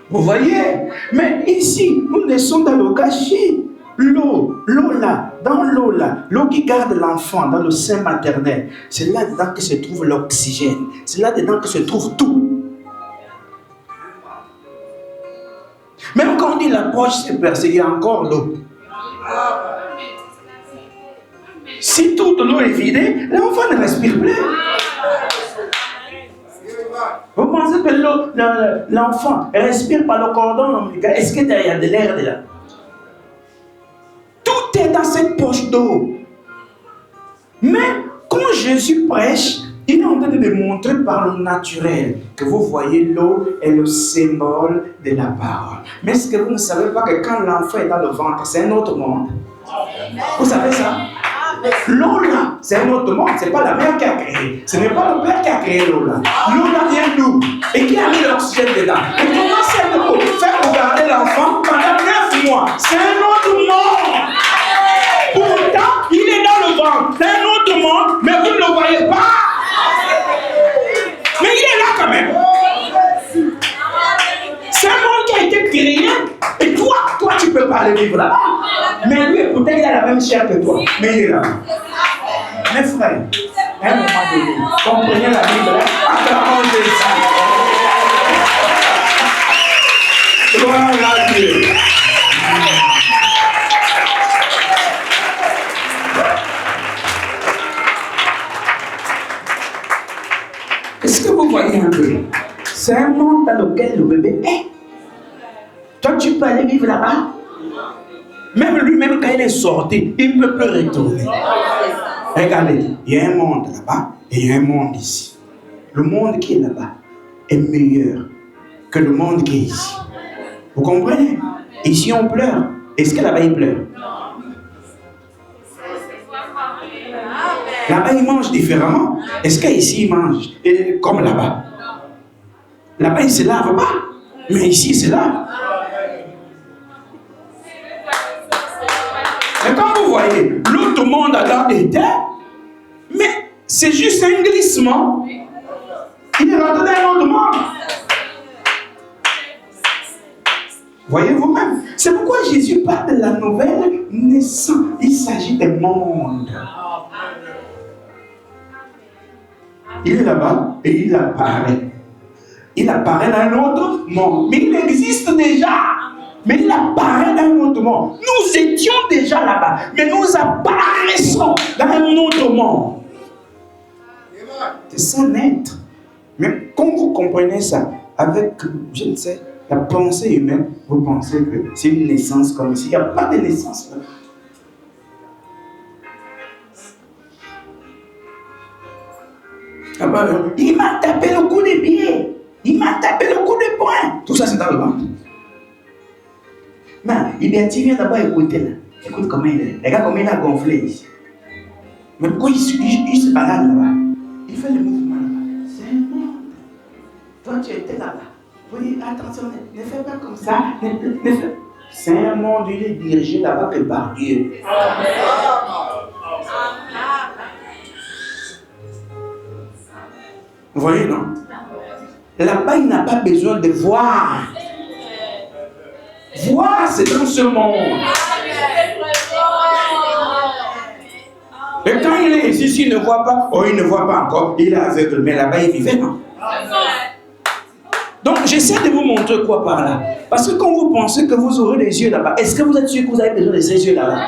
[SPEAKER 1] Vous voyez? Mais ici, nous naissons dans le cachot. L'eau là, dans l'eau là, l'eau qui garde l'enfant dans le sein maternel, c'est là-dedans que se trouve l'oxygène. C'est là-dedans que se trouve tout. Même quand on dit la poche c'est percée, il y a encore l'eau. Si toute l'eau est vidée, l'enfant ne respire plus. Vous pensez que l'enfant respire par le cordon ombilical? Est-ce qu'il y a de l'air là? Tout est dans cette poche d'eau. Mais quand Jésus prêche, il est en train de démontrer par le naturel que vous voyez, l'eau est le symbole de la parole. Mais est-ce que vous ne savez pas que quand l'enfant est dans le ventre, c'est un autre monde? Vous savez ça? L'eau là, c'est un autre monde, ce n'est pas la mère qui a créé. Ce n'est pas le père qui a créé l'eau là. L'eau là vient d'où? Et qui a mis l'oxygène dedans? Et comment cette eau fait pour garder l'enfant pendant 9 mois? C'est un autre monde. Pourtant, il est dans le ventre. C'est un autre monde, mais vous ne le voyez pas. Mais il est là quand même. C'est un monde qui a été créé. Et toi, tu ne peux pas aller vivre là-bas. Mais lui, peut-être il a la même chair que toi. Mais il est là. Mes frères, à un moment donné, comprenez la Bible. Acclamons Jésus. Gloire à Dieu. Est-ce que vous voyez un peu? C'est un monde dans lequel le bébé est. Toi, tu peux aller vivre là-bas. Même lui-même, quand il est sorti, il ne peut plus retourner. Regardez, il y a un monde là-bas et il y a un monde ici. Le monde qui est là-bas est meilleur que le monde qui est ici. Vous comprenez? Ici, on pleure. Est-ce que là-bas, il pleure? Là-bas, il mange différemment. Est-ce qu'ici, il mange comme là-bas? Là-bas, il ne se lave pas. Mais ici, il se lave. Mais quand vous voyez, l'autre monde Adam était, mais c'est juste un glissement. Il est rentré dans un autre monde. Voyez vous-même. C'est pourquoi Jésus parle de la nouvelle naissance. Il s'agit des mondes. Il est là-bas et il apparaît. Il apparaît dans un autre monde. Mais il existe déjà. Mais il apparaît dans un autre monde. Nous étions déjà là-bas. Mais nous apparaissons dans un autre monde. C'est ça naître. Mais quand vous comprenez ça, avec, je ne sais, la pensée humaine, vous pensez que c'est une naissance comme ici. Il n'y a pas de naissance. Il m'a tapé le coup des pieds. Il m'a tapé le coup des poings. Tout ça, c'est dans le ventre. Mais il vient d'abord écouter là. Écoute comment il est. Regarde comment il a gonflé ici. Mais pourquoi il se balade là-bas? Il fait le mouvement là-bas. C'est un monde. Toi, tu étais là-bas. Oui, attention, ne fais pas comme ça. C'est un monde, il est dirigé là-bas que par Dieu. Vous voyez, non? Là-bas, il n'a pas besoin de voir. Voir, c'est dans ce monde. Et quand il est ici, il ne voit pas. Oh, il ne voit pas encore. Il est aveugle. Mais là-bas, il vivait, non? Donc, j'essaie de vous montrer quoi par là. Parce que quand vous pensez que vous aurez des yeux là-bas, est-ce que vous êtes sûr que vous avez besoin de ces yeux là-bas?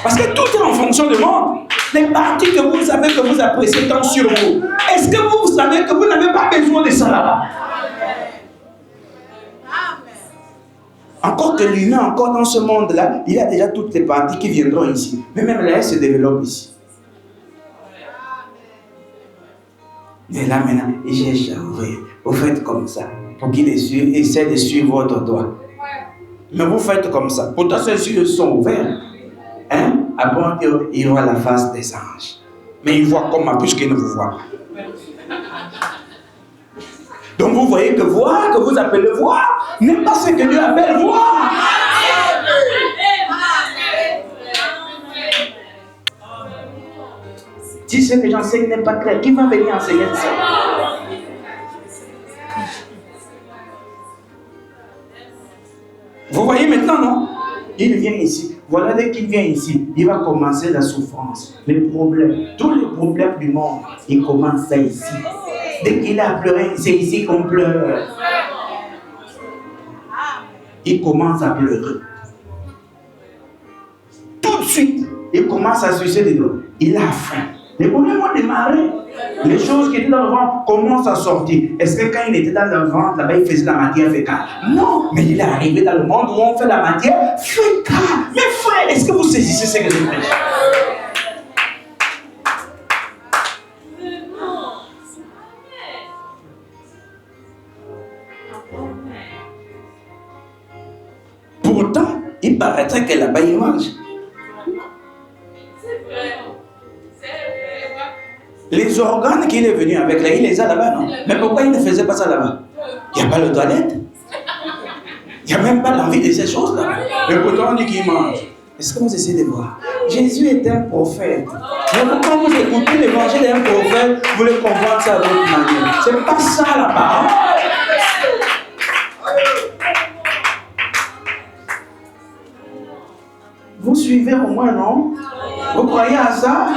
[SPEAKER 1] Parce que tout est en fonction du monde. Les parties que vous savez que vous appréciez tant sur vous. Est-ce que vous savez que vous n'avez pas besoin de ça là-bas? Encore que l'humain, encore dans ce monde-là, il y a déjà toutes les parties qui viendront ici. Mais même là, elles se développent ici. Mais là maintenant, vous faites comme ça. Pour qu'il essaie de suivre votre doigt. Mais vous faites comme ça. Pourtant, ces yeux sont ouverts. Hein? Après, il voit la face des anges. Mais il voit comment, puisqu'il ne vous voit pas. Donc vous voyez que voir, que vous appelez voir, n'est pas ce que Dieu appelle voir. Si ce que j'enseigne n'est pas clair, qui va venir enseigner ça? il vient ici. Voilà, dès qu'il vient ici, il va commencer la souffrance, les problèmes, tous les problèmes du monde. Il commence ça ici. Dès qu'il a pleuré, c'est ici qu'on pleure. Il commence à pleurer. Tout de suite, il commence à sucer des doigts. Il a faim. Les problèmes ont démarré. Les choses qui étaient dans le ventre commencent à sortir. Est-ce que quand il était dans le ventre, là-bas, il faisait la matière fécale? Non, mais il est arrivé dans le monde où on fait la matière fécale. Mais frère, est-ce que vous saisissez ce que je prêche? Pourtant, il paraîtrait que là-bas, il mange. Les organes qu'il est venu avec là, il les a là-bas, non? Mais pourquoi il ne faisait pas ça là-bas? Il n'y a pas le toilette. Il n'y a même pas l'envie de ces choses-là. Mais pourtant, on dit qu'il mange. Est-ce que vous essayez de voir? Jésus est un prophète. Mais quand vous écoutez l'évangile d'un prophète, vous le comprenez ça à votre manière. Ce n'est pas ça la parole. Vous suivez au moins, non? Vous croyez à ça?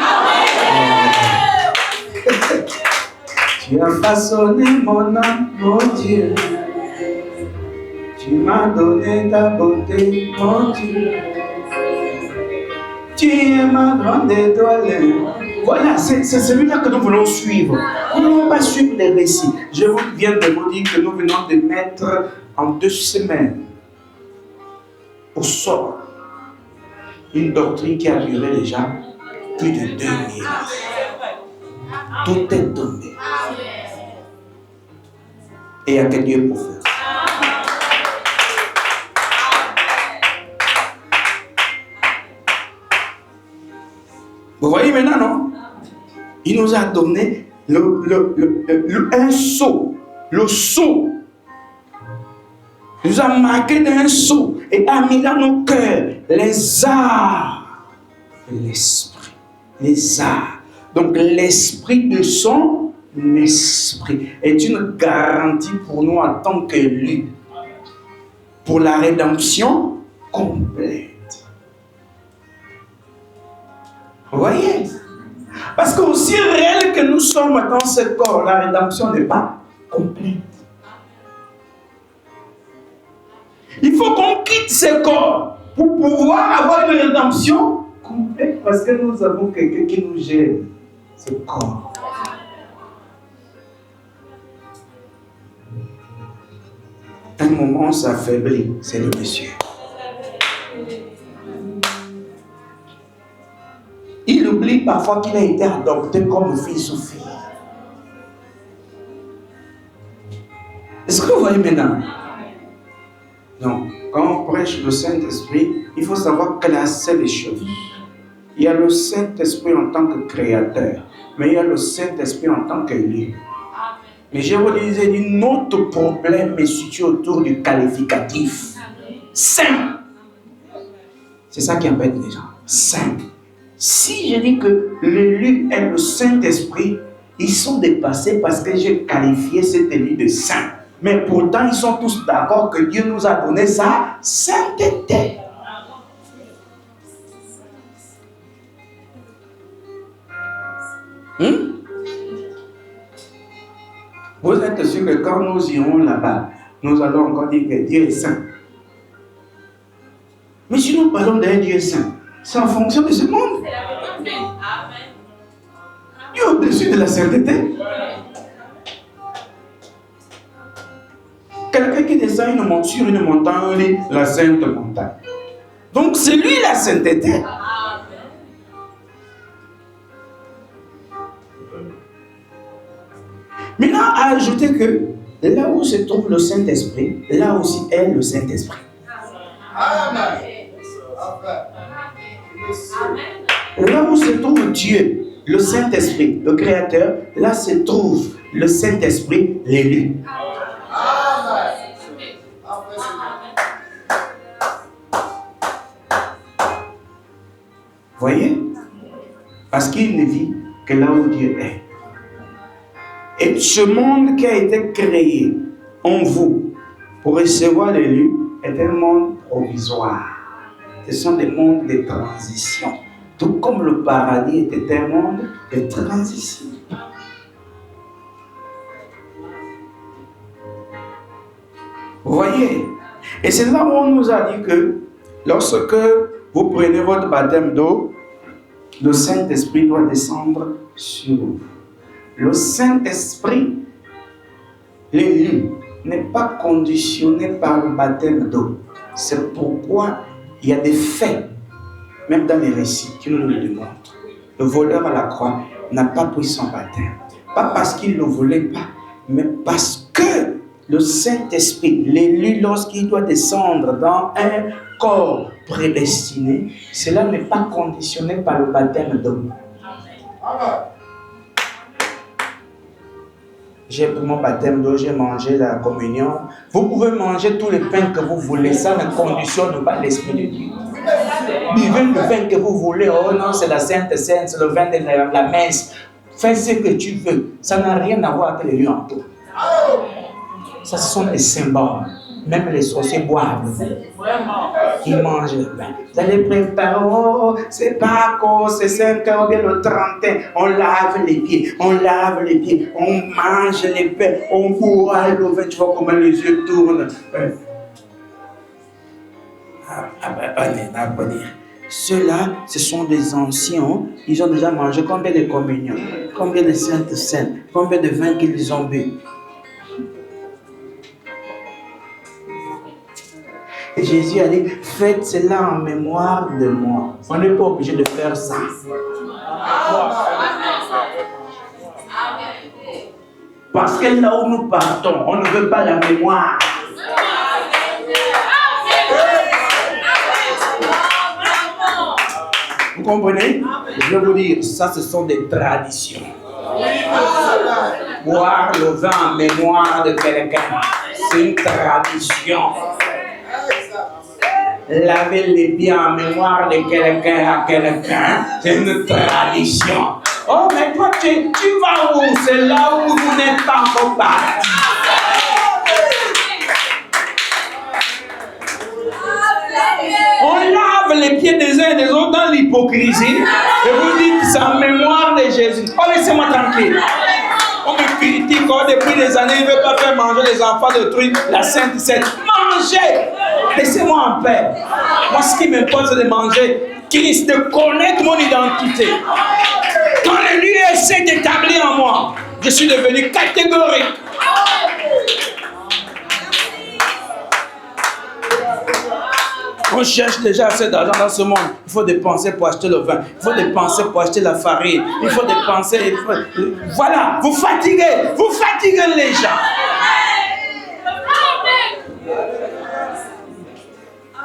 [SPEAKER 1] Tu as façonné mon âme, mon Dieu. Tu m'as donné ta beauté, mon Dieu. Tu es ma grande étoile. Voilà, c'est celui-là que nous voulons suivre. Nous ne voulons pas suivre les récits. Je viens de vous dire que nous venons de mettre en 2 semaines au sort une doctrine qui a duré déjà plus de 2000 ans. Tout est tombé. Et il y a que Dieu pour faire. Vous voyez maintenant, non? Il nous a donné un sceau. Le sceau. Il nous a marqué d'un sceau et a mis dans nos cœurs les arts de l'esprit. Les arts. Donc l'esprit de son esprit est une garantie pour nous en tant qu'élus. Pour la rédemption complète. Vous voyez? Parce qu'aussi réel que nous sommes dans ce corps, la rédemption n'est pas complète. Il faut qu'on quitte ce corps pour pouvoir avoir une rédemption complète. Parce que nous avons quelqu'un qui nous gêne, ce corps. Un moment, on s'affaiblit, c'est le monsieur. Il oublie parfois qu'il a été adopté comme fils ou fille. Est-ce que vous voyez maintenant? Non. Quand on prêche le Saint-Esprit, il faut savoir classer les choses. Il y a le Saint-Esprit en tant que créateur, mais il y a le Saint-Esprit en tant qu'élu. Mais je vous disais, un autre problème est situé autour du qualificatif. Saint. C'est ça qui embête les gens. Saint. Si je dis que l'élu est le Saint-Esprit, ils sont dépassés parce que j'ai qualifié cet élu de saint. Mais pourtant, ils sont tous d'accord que Dieu nous a donné sa sainteté. Vous êtes sûr que quand nous irons là-bas, nous allons encore dire que Dieu est saint. Mais si nous parlons d'un Dieu saint, c'est en fonction de ce monde. Dieu est au-dessus de la sainteté. Quelqu'un qui descend sur une montagne, dit la sainte montagne. Donc c'est lui la sainteté. Maintenant, à ajouter que là où se trouve le Saint-Esprit, là aussi est le Saint-Esprit. Amen. Là où se trouve Dieu, le Saint-Esprit, le Créateur, là se trouve le Saint-Esprit, l'élu. Voyez? Parce qu'il ne vit que là où Dieu est. Et ce monde qui a été créé en vous pour recevoir l'élu est un monde provisoire. Ce sont des mondes de transition. Tout comme le paradis était un monde de transition. Vous voyez? Et c'est là où on nous a dit que lorsque vous prenez votre baptême d'eau, le Saint-Esprit doit descendre sur vous. Le Saint-Esprit, l'élu, n'est pas conditionné par le baptême d'eau. C'est pourquoi il y a des faits, même dans les récits, qui nous le démontrent. Le voleur à la croix n'a pas pris son baptême. Pas parce qu'il ne le voulait pas, mais parce que le Saint-Esprit, l'élu, lorsqu'il doit descendre dans un corps prédestiné, cela n'est pas conditionné par le baptême d'eau. J'ai pris mon baptême d'eau, j'ai mangé la communion. Vous pouvez manger tous les pains que vous voulez, ça ne conditionne pas l'Esprit de Dieu. Buvez le vin que vous voulez, oh non, c'est la Sainte Seine, c'est le vin de la messe. Fais ce que tu veux, ça n'a rien à voir avec les lieux en tout. Ça, ce sont des symboles. Même les sorciers boivent. Ils mangent le pain. Vous allez préparer, oh, c'est Pâques, c'est 5 heures, bien le 31. On lave les pieds, on mange les pains, on boit le vin. Tu vois comment les yeux tournent. Ceux-là, ce sont des anciens. Ils ont déjà mangé combien de communions, combien de saintes scènes, combien de vins qu'ils ont bu. Et Jésus a dit, faites cela en mémoire de moi. On n'est pas obligé de faire ça. Parce que là où nous partons, on ne veut pas la mémoire. Vous comprenez? Je vais vous dire, ça ce sont des traditions. Boire le vin en mémoire de quelqu'un, c'est une tradition. Laver les pieds en mémoire de quelqu'un à quelqu'un, c'est une tradition. Oh, mais toi, tu vas où? C'est là où vous n'êtes pas encore parti. On lave les pieds des uns et des autres dans l'hypocrisie et vous dites c'est en mémoire de Jésus. Oh, laissez-moi tranquille. On me critique depuis des années, il ne veut pas faire manger les enfants de trucs, la Sainte Seine. Mangez! Laissez-moi en paix. Moi, ce qui m'importe, c'est de manger Christ, de connaître mon identité. Quand le lieu essaie d'établir en moi, je suis devenu catégorique. On cherche déjà assez d'argent dans ce monde. Il faut dépenser pour acheter le vin. Il faut dépenser pour acheter la farine. Il faut dépenser. Voilà, vous fatiguez les gens.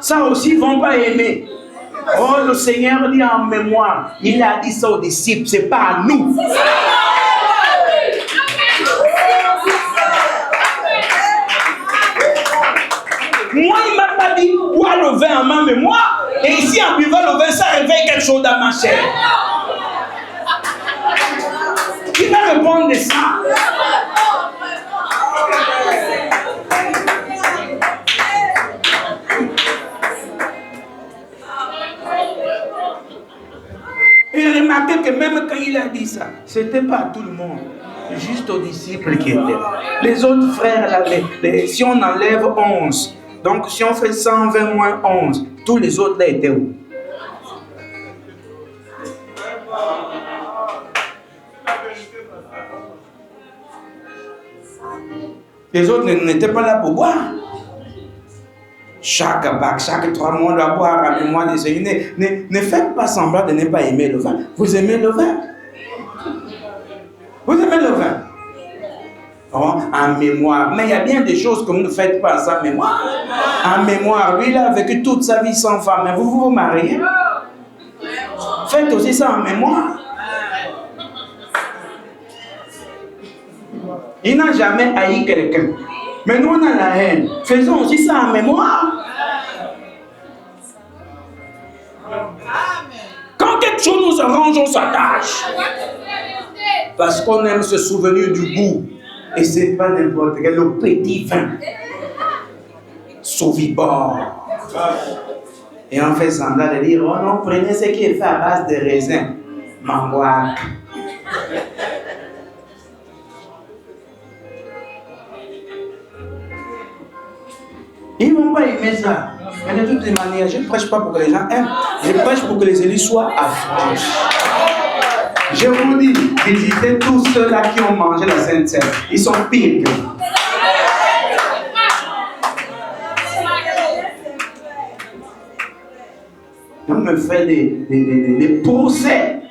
[SPEAKER 1] Ça aussi, ils ne vont pas aimer. Oh, le Seigneur dit en mémoire. Il a dit ça aux disciples, ce n'est pas à nous. Moi, il ne m'a pas dit bois le vin en ma mémoire. Et ici, en buvant le vin, ça réveille quelque chose dans ma chair. Qui va répondre de ça? Et remarquez que même quand il a dit ça, ce n'était pas à tout le monde. Juste aux disciples qui étaient là. Les autres frères, là, si on enlève 11, donc si on fait 120 moins 11, tous les autres là étaient où? Les autres n'étaient pas là pour boire. Chaque 3 mois, on doit boire à mémoire des Seigneurs. Ne faites pas semblant de ne pas aimer le vin. Vous aimez le vin? Vous aimez le vin? Oh, en mémoire. Mais il y a bien des choses que vous ne faites pas sans mémoire. En mémoire, lui, il a vécu toute sa vie sans femme. Mais vous vous mariez. Faites aussi ça en mémoire. Il n'a jamais haï quelqu'un. Mais nous, on a la haine. Faisons aussi ça en mémoire. Quand quelque chose nous arrange, on s'attache. Parce qu'on aime se souvenir du goût. Et ce n'est pas n'importe quel, le petit vin. Sauvibord. Et on fait semblant de dire, oh non, prenez ce qui est fait à base de raisin. Manguac. Ils ne vont pas aimer ça. Mais de toutes les manières, je ne prêche pas pour que les gens aiment. Je prêche pour que les élus soient affranchis. Je vous dis, visitez tous ceux-là qui ont mangé la Sainte Seine. Ils sont pires que vous. On me fait des procès.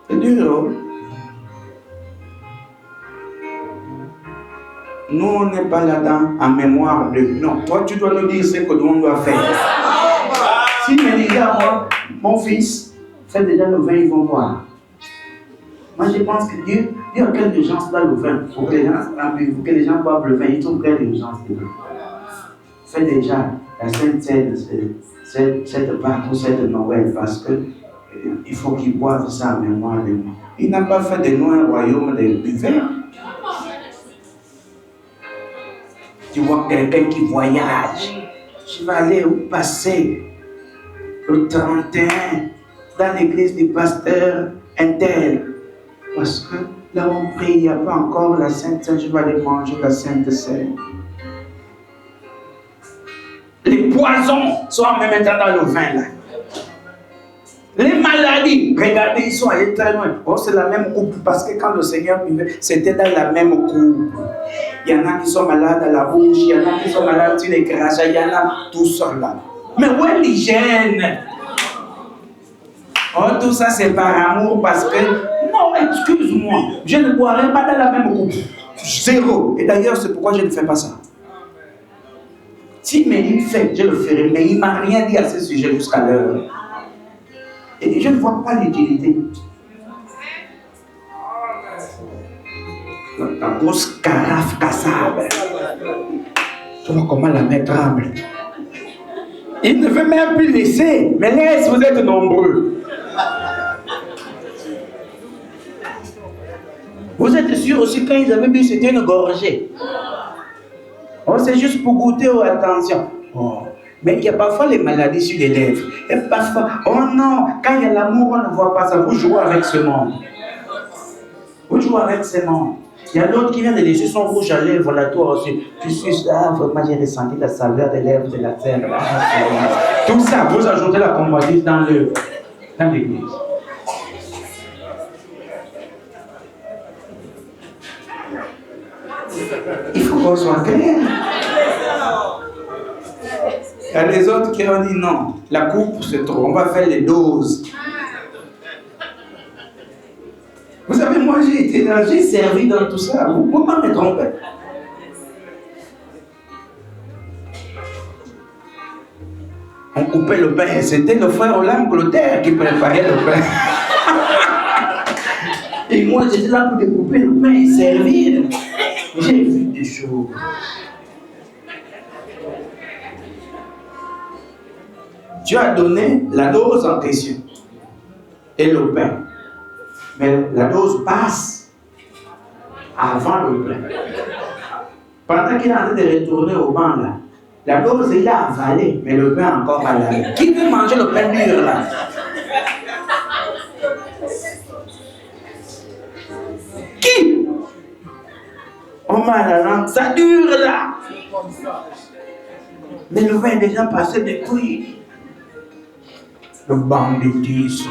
[SPEAKER 1] C'est dur. Nous, on n'est pas là-dedans en mémoire de... Non, toi, tu dois nous dire ce que nous doit faire. Si me disait à moi, mon fils, fais déjà le vin, ils vont boire. Moi, je pense que Dieu a quelle urgence dans le vin pour que les gens boivent le vin. Il trouve quelle urgence dedans. Fais déjà la Sainte Seine, cette Pâque ou cette Noël, parce que il faut qu'ils boivent ça en mémoire de moi. Il n'a pas fait de nous un royaume du vin. Tu vois quelqu'un qui voyage. Je vais aller où passer le 31 dans l'église du pasteur Intel. Parce que là où on prie, il n'y a pas encore la Sainte Seine. Je vais aller manger la Sainte Seine. Les poisons sont en même temps dans le vin là. Les maladies, regardez, ils sont allés très loin. Oh, c'est la même coupe parce que quand le Seigneur vivait, c'était dans la même coupe. Il y en a qui sont malades à la bouche, il y en a qui sont malades sur les crachats, il y en a tout ça là. Mais où est l'hygiène? Oh, tout ça c'est par amour parce que, non, excuse-moi, je ne boirai pas dans la même coupe. Zéro. Et d'ailleurs, c'est pourquoi je ne fais pas ça. Si Méline fait, je le ferai, mais il ne m'a rien dit à ce sujet jusqu'à l'heure. Et je ne vois pas l'utilité. La grosse carafe cassable. Tu vois comment la main tremble. Il ne veut même plus laisser. Mais laisse, vous êtes nombreux. Vous êtes sûr aussi quand ils avaient bu, c'était une gorgée. Oh, c'est juste pour goûter aux attentions. Oh. Mais il y a parfois les maladies sur les lèvres. Et parfois, oh non, quand il y a l'amour, on ne voit pas ça. Vous jouez avec ce monde. Vous jouez avec ce monde. Il y a l'autre qui vient de laisser son rouge à lèvres, là, toi aussi. Tu suis ça, vraiment, j'ai ressenti la saveur des lèvres de la terre. Tout ça, vous ajoutez la convoitise dans l'église. Il faut qu'on soit clair. Il y a les autres qui ont dit non, la coupe c'est trop, on va faire les doses. Vous savez, moi j'ai été là, j'ai servi dans tout ça, vous ne pouvez pas me tromper. On coupait le pain, c'était le frère Hollande Clotaire qui préparait le pain. Et moi j'étais là pour découper le pain et servir. J'ai vu des choses. Tu as donné la dose en question et le pain. Mais la dose passe avant le pain. Pendant qu'il est en train de retourner au banc là, la dose il a avalé, mais le pain encore à la main. Qui veut manger le pain dur là? Qui? On m'a la langue, ça dure là. Mais le vin est déjà passé depuis. Le banditisme.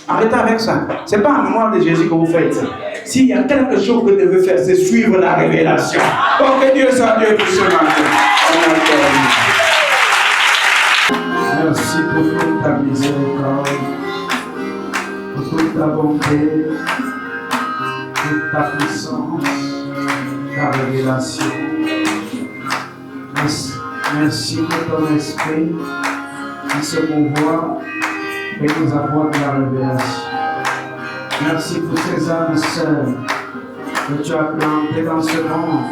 [SPEAKER 1] Arrêtez avec ça. Ce n'est pas en mémoire de Jésus que vous faites ça. S'il y a quelque chose que vous devez faire, c'est suivre la révélation. Oh, que Dieu soit Dieu pour ce matin.
[SPEAKER 3] Merci pour toute ta miséricorde, pour toute ta bonté, toute ta puissance, ta révélation. Merci pour ton esprit qui se mouvoit et nous apporte la révélation. Merci pour ces âmes sœurs que tu as plantées dans ce monde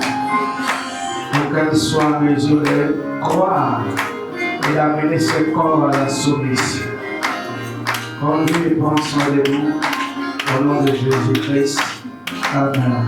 [SPEAKER 3] pour qu'elles soient mesurées, croire et amener ce corps à la soumission. Conduis et prends soin de nous au nom de Jésus-Christ. Amen.